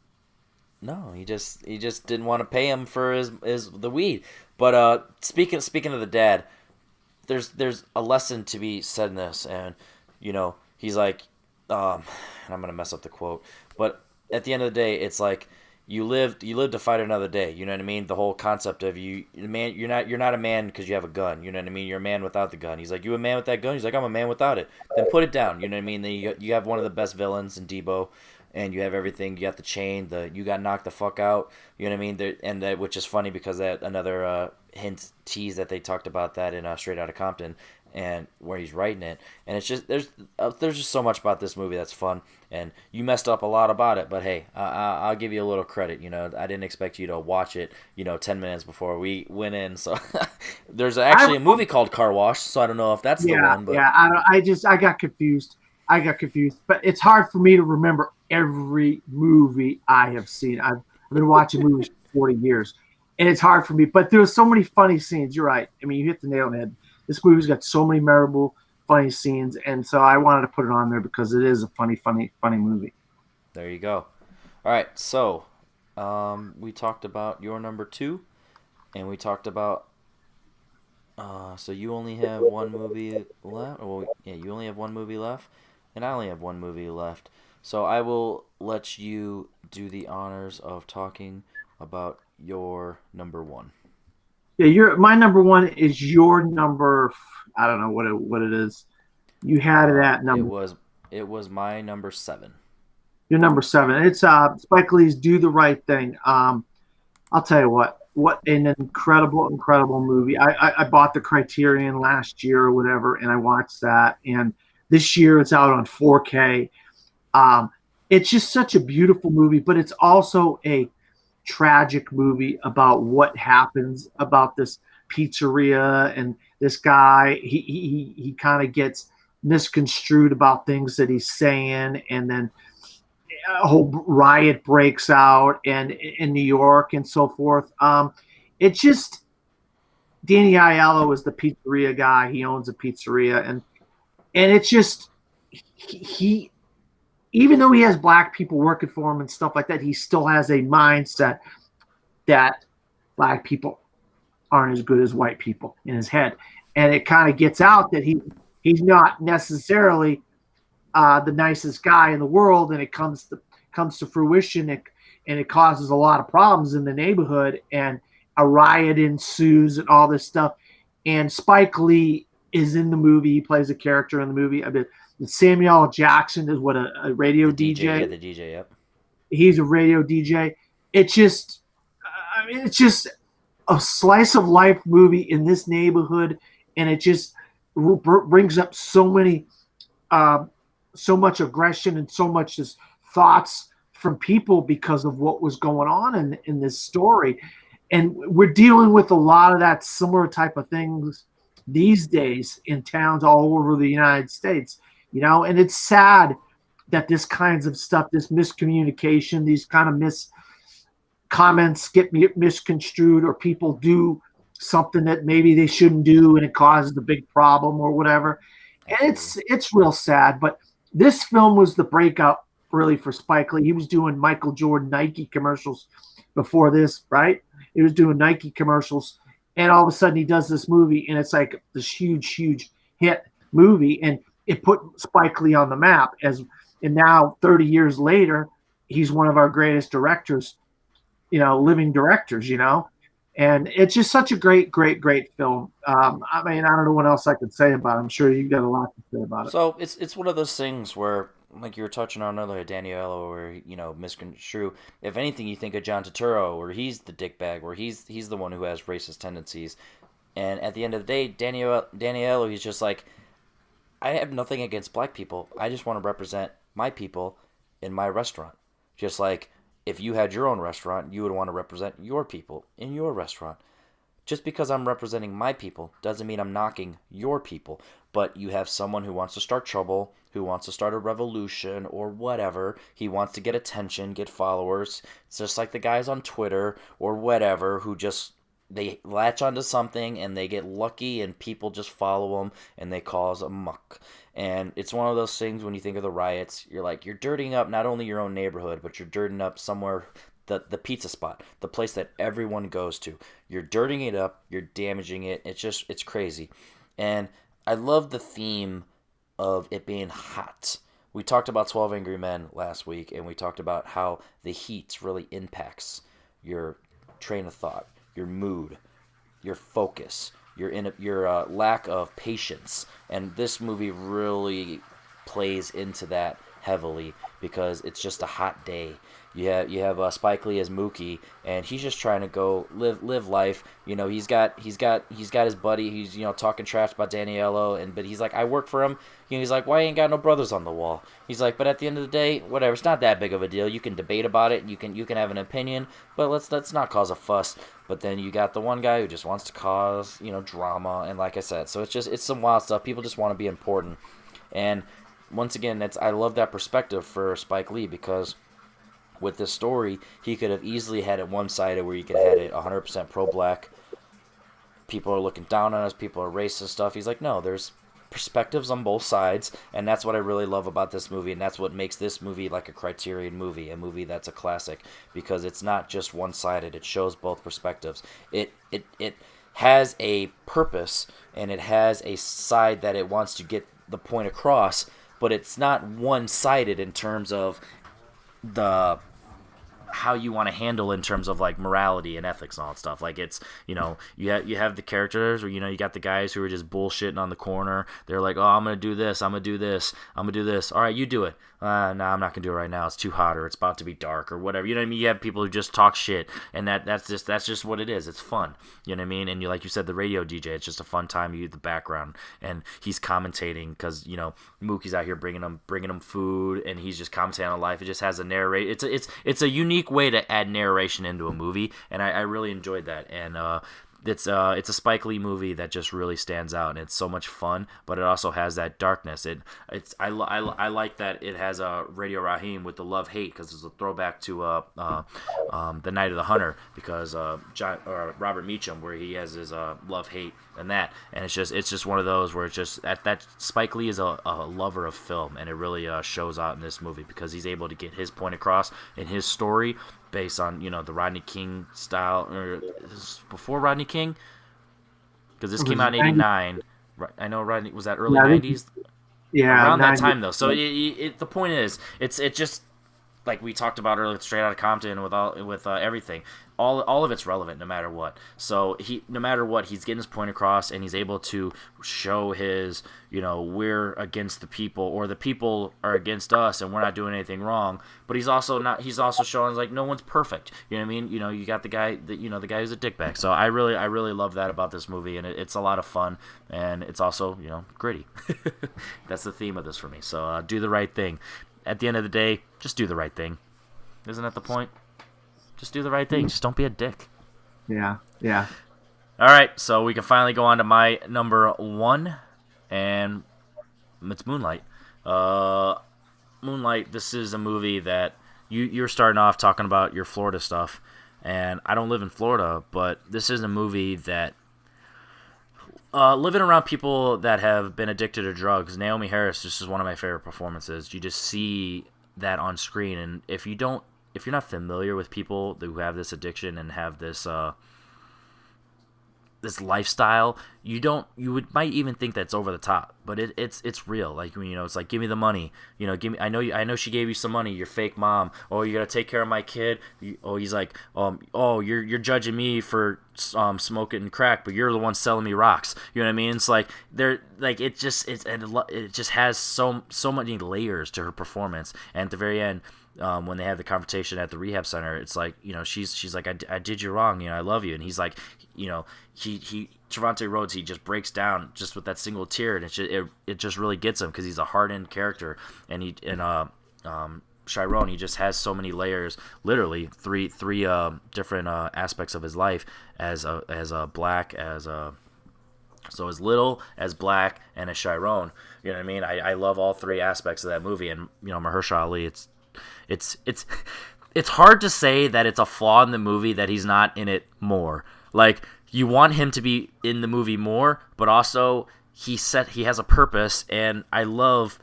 No, he just didn't want to pay him for the weed. But speaking of the dad, there's a lesson to be said in this, and he's like, and I'm gonna mess up the quote, but at the end of the day, it's like you live to fight another day. You know what I mean? The whole concept of man, you're not a man because you have a gun. You know what I mean? You're a man without the gun. He's like, you a man with that gun? He's like, I'm a man without it. Then put it down. You know what I mean? Then you have one of the best villains in Debo, and you have everything. You got the chain. You got knocked the fuck out. You know what I mean? Which is funny because that another tease that they talked about that in Straight Outta Compton, and where he's writing it, and it's just there's just so much about this movie that's fun, and you messed up a lot about it, but hey, I'll give you a little credit. I didn't expect you to watch it 10 minutes before we went in, so there's actually a movie called Car Wash, so I don't know if that's the one. But I got confused, but it's hard for me to remember every movie I have seen. I've been watching movies for 40 years, and it's hard for me, but there's so many funny scenes. You're right. I mean, you hit the nail on the head. This movie's got so many memorable, funny scenes, and so I wanted to put it on there because it is a funny movie. There you go. All right, so we talked about your number 2, and we talked about so you only have one movie left. Well, yeah, you only have one movie left, and I only have one movie left. So I will let you do the honors of talking about your number 1. Yeah, my number 1 is your number. I don't know what it is. You had it at number. It was my number 7. Your number 7. It's Spike Lee's "Do the Right Thing." I'll tell you what an incredible movie. I bought the Criterion last year or whatever, and I watched that. And this year it's out on 4K. It's just such a beautiful movie, but it's also a tragic movie about what happens about this pizzeria, and this guy he kind of gets misconstrued about things that he's saying, and then a whole riot breaks out and in New York and so forth. It's just Danny Aiello is the pizzeria guy. He owns a pizzeria, and it's just he even though he has black people working for him and stuff like that, he still has a mindset that black people aren't as good as white people in his head. And it kind of gets out that he's not necessarily the nicest guy in the world, and it comes to fruition, and it causes a lot of problems in the neighborhood, and a riot ensues and all this stuff. And Spike Lee is in the movie. He plays a character in the movie. I mean, Samuel L. Jackson is a radio DJ. Yeah, the DJ, yep. He's a radio DJ. It's just a slice of life movie in this neighborhood, and it just brings up so much aggression and so much just thoughts from people because of what was going on in this story. And we're dealing with a lot of that similar type of things these days in towns all over the United States. And it's sad that this kinds of stuff, this miscommunication, these kind of comments get misconstrued, or people do something that maybe they shouldn't do, and it causes a big problem or whatever. And it's real sad. But this film was the breakout really for Spike Lee. He was doing Michael Jordan Nike commercials before this, right? He was doing Nike commercials, and all of a sudden he does this movie, and it's like this huge hit movie, and it put Spike Lee on the map. And now 30 years later, he's one of our greatest directors, living directors, and it's just such a great film. I mean, I don't know what else I could say about it. I'm sure you've got a lot to say about it. So it's one of those things where, like you were touching on earlier, Danny Aiello, where misconstrue. If anything, you think of John Turturro, where he's the dickbag, where he's the one who has racist tendencies. And at the end of the day, Danny Aiello, he's just like, I have nothing against black people. I just want to represent my people in my restaurant. Just like if you had your own restaurant, you would want to represent your people in your restaurant. Just because I'm representing my people doesn't mean I'm knocking your people. But you have someone who wants to start trouble, who wants to start a revolution or whatever. He wants to get attention, get followers. It's just like the guys on Twitter or whatever who just, they latch onto something and they get lucky and people just follow them and they cause a muck. And it's one of those things when you think of the riots, you're like, you're dirtying up not only your own neighborhood, but you're dirtying up somewhere, the pizza spot, the place that everyone goes to. You're dirtying it up, you're damaging it. It's crazy. And I love the theme of it being hot. We talked about 12 Angry Men last week, and we talked about how the heat really impacts your train of thought, your mood, your focus, your lack of patience. And this movie really plays into that heavily because it's just a hot day. You have Spike Lee as Mookie, and he's just trying to go live life. He's got his buddy. He's talking trash about Daniello, but he's like, I work for him. He's like, why ain't got no brothers on the wall? He's like, but at the end of the day, whatever. It's not that big of a deal. You can debate about it. You can have an opinion, but let's not cause a fuss. But then you got the one guy who just wants to cause drama, and like I said, so it's some wild stuff. People just want to be important, and once again, I love that perspective for Spike Lee because with this story, he could have easily had it one-sided where you could have had it 100% pro-black. People are looking down on us. People are racist stuff. He's like, no, there's perspectives on both sides, and that's what I really love about this movie, and that's what makes this movie like a Criterion movie, a movie that's a classic, because it's not just one-sided. It shows both perspectives. It has a purpose, and it has a side that it wants to get the point across, but it's not one-sided in terms of how you want to handle in terms of like morality and ethics and all that stuff. Like it's you have the characters, or you got the guys who are just bullshitting on the corner. They're like, oh, I'm gonna do this, I'm gonna do this, I'm gonna do this. All right, you do it. No, I'm not gonna do it right now. It's too hot, or it's about to be dark, or whatever. You know what I mean? You have people who just talk shit, and that's just what it is. It's fun. You know what I mean? And like you said, the radio DJ, it's just a fun time. You get the background, and he's commentating because Mookie's out here bringing them food, and he's just commentating on life. It just has a narrate. It's a unique way to add narration into a movie, and I really enjoyed that. And it's a Spike Lee movie that just really stands out, and it's so much fun, but it also has that darkness. I like that it has a Radio Raheem with the love hate, because it's a throwback to the Night of the Hunter, because Robert Meacham, where he has his love hate and that, and it's just one of those where it's just that Spike Lee is a lover of film, and it really shows out in this movie because he's able to get his point across in his story based on the Rodney King style, or before Rodney King, because this came out in '89. I know Rodney was that early '90s. Yeah, around that time though. So the point is, it's just like we talked about earlier, Straight Outta Compton, with everything. All of it's relevant no matter what. So no matter what, he's getting his point across, and he's able to show his, we're against the people, or the people are against us, and we're not doing anything wrong. But he's also showing like no one's perfect. You know what I mean? You got the guy the guy who's a dickbag. So I really love that about this movie, and it's a lot of fun, and it's also gritty. That's the theme of this for me. So do the right thing. At the end of the day, just do the right thing. Isn't that the point? Just do the right thing. Just don't be a dick. Yeah. All right, so we can finally go on to my number one, and it's Moonlight. Moonlight, this is a movie that you're starting off talking about your Florida stuff, and I don't live in Florida, but this is a movie that living around people that have been addicted to drugs, Naomi Harris just is one of my favorite performances. You just see that on screen, and if you're not familiar with people who have this addiction and have this this lifestyle, might even think that's over the top, but it's real. Like, it's like, give me the money, give me. I know she gave you some money. You're fake mom. Oh, you gotta take care of my kid. He's like, you're judging me for smoking crack, but you're the one selling me rocks. You know what I mean? It's like it just has so many layers to her performance. And at the very end, when they have the conversation at the rehab center, it's like, she's like, I did you wrong, I love you, and he's like, Trevante Rhodes, he just breaks down just with that single tear, and it just really gets him because he's a hardened character, and Chiron, he just has so many layers, literally three different aspects of his life as black, so as little, as black, and as Chiron. You know what I mean? I love all three aspects of that movie, and Mahershala Ali, it's hard to say that it's a flaw in the movie that he's not in it more. Like, you want him to be in the movie more, but also he has a purpose, and I love,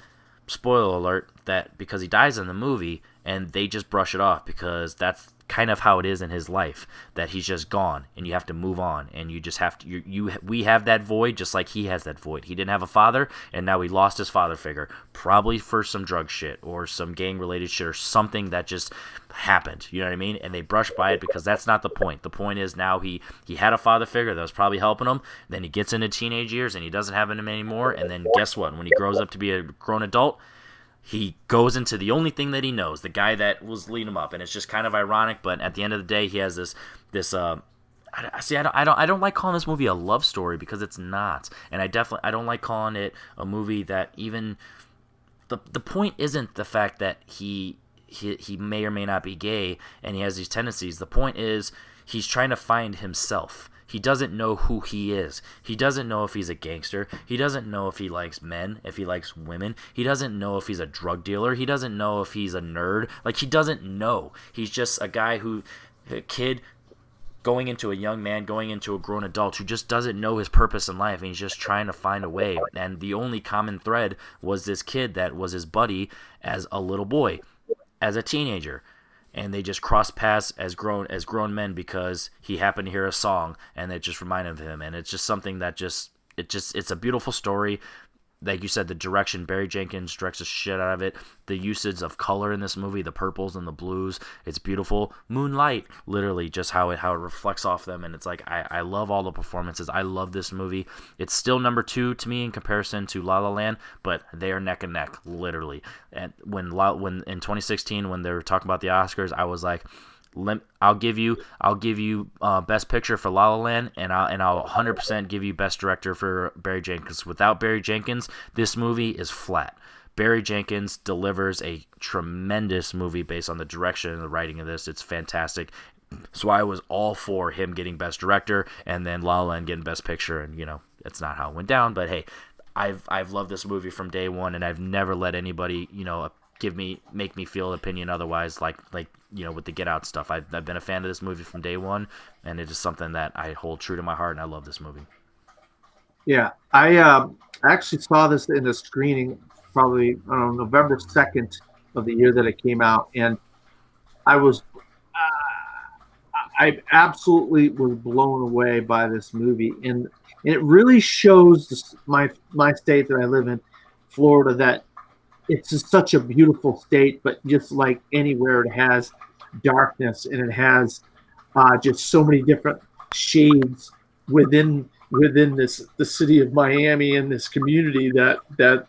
spoiler alert, that because he dies in the movie and they just brush it off because that's kind of how it is in his life, that he's just gone and you have to move on, and you just have to we have that void just like he has that void. He didn't have a father, and now he lost his father figure, probably for some drug shit or some gang related shit or something that just happened, you know what I mean? And they brush by it because that's not the point. The point is now he had a father figure that was probably helping him, then he gets into teenage years and he doesn't have him anymore, and then guess what, when he grows up to be a grown adult, he goes into the only thing that he knows, the guy that was leading him up, and it's just kind of ironic. But at the end of the day, he has this. I don't like calling this movie a love story because it's not, and I don't like calling it a movie that even the point isn't the fact that he may or may not be gay and he has these tendencies. The point is he's trying to find himself. He doesn't know who he is. He doesn't know if he's a gangster. He doesn't know if he likes men, if he likes women. He doesn't know if he's a drug dealer. He doesn't know if he's a nerd. Like, he doesn't know. He's just a kid going into a young man, going into a grown adult who just doesn't know his purpose in life, and he's just trying to find a way. And the only common thread was this kid that was his buddy as a little boy, as a teenager. And they just crossed paths as grown men because he happened to hear a song and it just reminded him. And it's just something that it's a beautiful story. Like you said, the direction, Barry Jenkins directs the shit out of it. The usage of color in this movie, the purples and the blues, it's beautiful. Moonlight, literally, just how it reflects off them. And it's like, I love all the performances. I love this movie. It's still number 2 to me in comparison to La La Land, but they are neck and neck, literally. And when in 2016, when they were talking about the Oscars, I was like, I'll give you Best Picture for La La Land, and I'll 100% give you Best Director for Barry Jenkins. Without Barry Jenkins, this movie is flat. Barry Jenkins delivers a tremendous movie based on the direction and the writing of this. It's fantastic. So I was all for him getting Best Director and then La La Land getting Best Picture, and it's not how it went down. But hey, I've loved this movie from day one, and I've never let anybody make me feel an opinion otherwise, like with the Get Out stuff. I've been a fan of this movie from day one, and it is something that I hold true to my heart, and I love this movie. Yeah, I actually saw this in a screening probably November 2nd of the year that it came out, and I absolutely was blown away by this movie, and it really shows my state that I live in, Florida, that it's just such a beautiful state, but just like anywhere, it has darkness, and it has just so many different shades within the city of Miami and this community that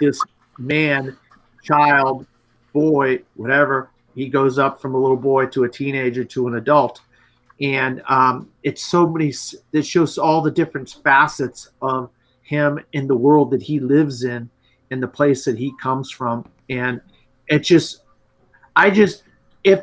this man, child, boy, whatever, he goes up from a little boy to a teenager to an adult, and it's so many. It shows all the different facets of him in the world that he lives in the place that he comes from. And if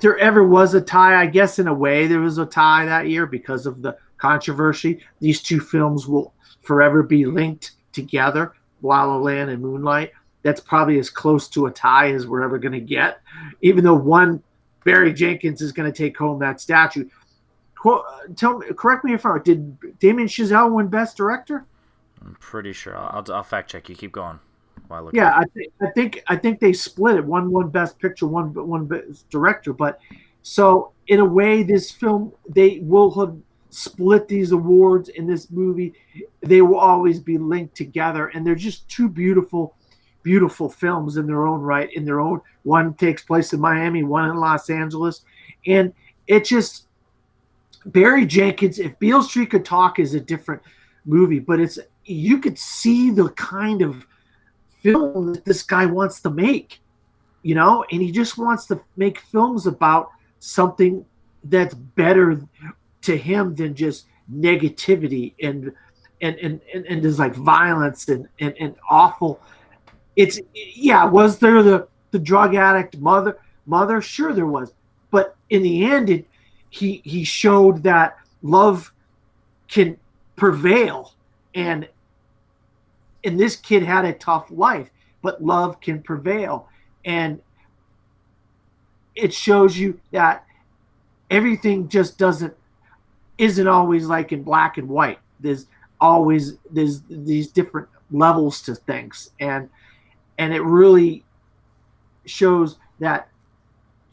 there ever was a tie, I guess in a way there was a tie that year because of the controversy. These two films will forever be linked together, La La Land and Moonlight. That's probably as close to a tie as we're ever going to get, even though Barry Jenkins is going to take home that statue. Correct me if I'm wrong, did Damien Chazelle win Best Director? I'm pretty sure. I'll fact check you. Keep going. Yeah, I think they split it. One Best Picture, one Best Director. But so in a way, this film, they will have split these awards in this movie. They will always be linked together, and they're just two beautiful films in their own right. One takes place in Miami, one in Los Angeles, and it just Barry Jenkins. If Beale Street Could Talk is a different movie, but you could see the kind of film that this guy wants to make, and he just wants to make films about something that's better to him than just negativity and there's like violence and awful. Was there the drug addict mother? Sure there was, but in the end he showed that love can prevail, and this kid had a tough life, but love can prevail. And it shows you that everything just isn't always like in black and white. There's these different levels to things. And it really shows that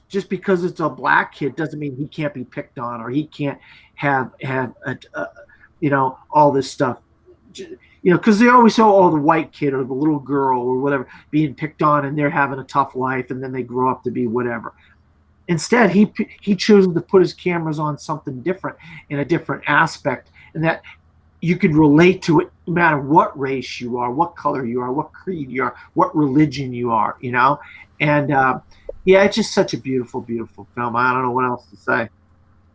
just because it's a black kid doesn't mean he can't be picked on or he can't have all this stuff. Because they always show, the white kid or the little girl or whatever being picked on, and they're having a tough life, and then they grow up to be whatever. Instead, he chooses to put his cameras on something different in a different aspect, and that you could relate to it no matter what race you are, what color you are, what creed you are, what religion you are, And yeah, it's just such a beautiful, beautiful film. I don't know what else to say.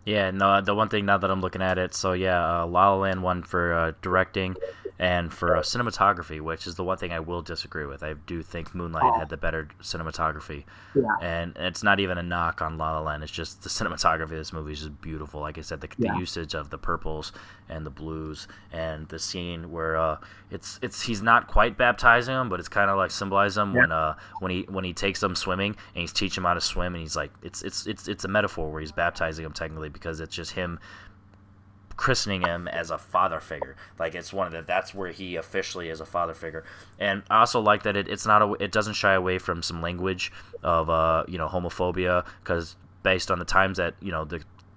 Yeah, no, the one thing now that I'm looking at it, so yeah, La La Land won for directing and for cinematography, which is the one thing I will disagree with. I do think Moonlight had the better cinematography. Yeah. And it's not even a knock on La La Land. It's just the cinematography of this movie is just beautiful. Like I said, the usage of the purples and the blues and the scene where it's he's not quite baptizing them, but it's kind of like symbolizing them when he takes them swimming and he's teaching them how to swim, and he's like it's a metaphor where he's baptizing them technically because it's just him christening him as a father figure. Like it's that's where he officially is a father figure. And I also like that it doesn't shy away from some language of homophobia, because based on the times that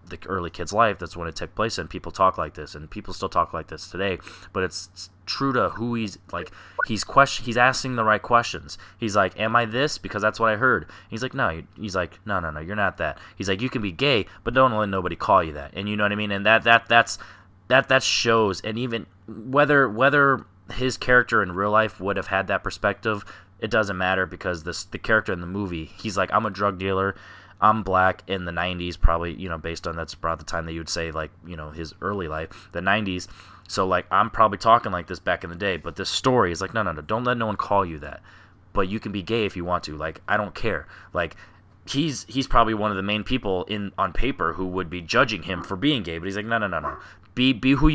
the early kid's life, that's when it took place, and people talk like this, and people still talk like this today. But it's true to who he's like. He's asking the right questions. He's like, "Am I this? Because that's what I heard." He's like, "No." He's like, "No, you're not that." He's like, "You can be gay, but don't let nobody call you that." And you know what I mean? And that shows. And even whether his character in real life would have had that perspective, it doesn't matter, because the character in the movie, he's like, "I'm a drug dealer. I'm black," in the 90s, probably, based on that's about the time that you would say, like, his early life, the 90s. So, like, I'm probably talking like this back in the day, but this story is like, no, don't let no one call you that. But you can be gay if you want to. Like, I don't care. Like, he's probably one of the main people on paper who would be judging him for being gay, but he's like, no. Be who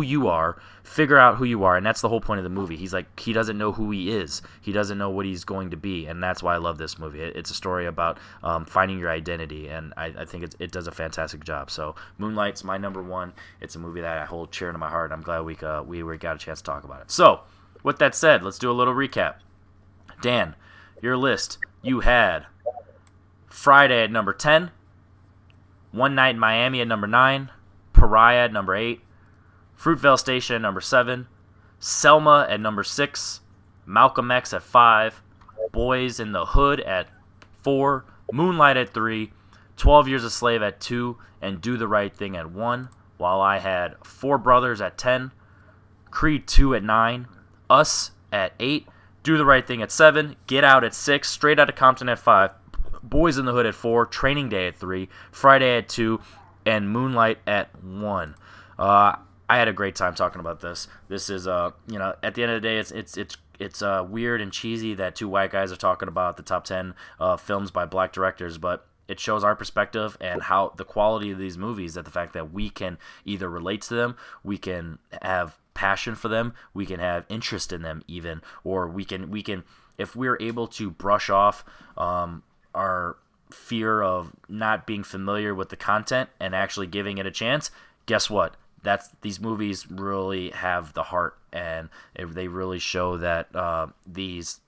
you are. Figure out who you are, and that's the whole point of the movie. He's like, he doesn't know who he is. He doesn't know what he's going to be, and that's why I love this movie. It's a story about finding your identity, and I think it does a fantastic job. So Moonlight's my number one. It's a movie that I hold dear to my heart. I'm glad we got a chance to talk about it. So with that said, let's do a little recap. Dan, your list. You had Friday at number 10, One Night in Miami at number 9, Pariah at number 8, Fruitvale Station at number 7, Selma at number 6, Malcolm X at 5, Boys in the Hood at 4, Moonlight at 3, 12 Years a Slave at 2, and Do the Right Thing at 1, while I had Four Brothers at 10, Creed 2 at 9, Us at 8, Do the Right Thing at 7, Get Out at 6, Straight Outta Compton at 5, Boys in the Hood at 4, Training Day at 3, Friday at 2, and Moonlight at 1. I had a great time talking about this. This is, at the end of the day, it's weird and cheesy that two white guys are talking about the top 10 films by black directors, but it shows our perspective and how the quality of these movies, that the fact that we can either relate to them, we can have passion for them, we can have interest in them even, or we can if we're able to brush off our fear of not being familiar with the content and actually giving it a chance, guess what? These movies really have the heart, and they really show that these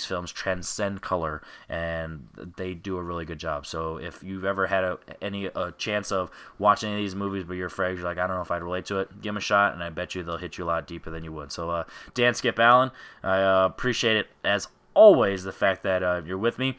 films transcend color, and they do a really good job. So if you've ever had any chance of watching any of these movies but you're afraid, you're like, I don't know if I'd relate to it, give them a shot, and I bet you they'll hit you a lot deeper than you would. So Dan Skip Allen, I appreciate it as always, the fact that you're with me.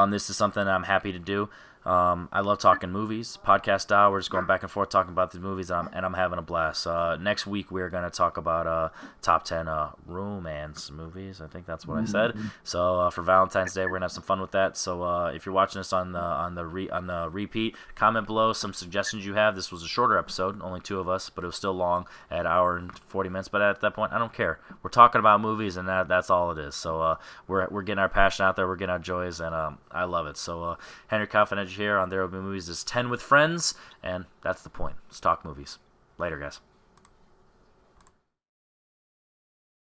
This is something I'm happy to do. I love talking movies, podcast style. We're just going back and forth talking about these movies, and I'm having a blast. Next week we're going to talk about top 10 romance movies. I think that's what I said. So for Valentine's Day, we're gonna have some fun with that. So if you're watching this on the repeat, comment below some suggestions you have. This was a shorter episode, only two of us, but it was still long, at an hour and 40 minutes. But at that point, I don't care. We're talking about movies, and that's all it is. So we're getting our passion out there. We're getting our joys, and I love it. So Henry Confidential here on There Will Be Movies is 10 with friends, and that's the point. Let's talk movies. Later, guys.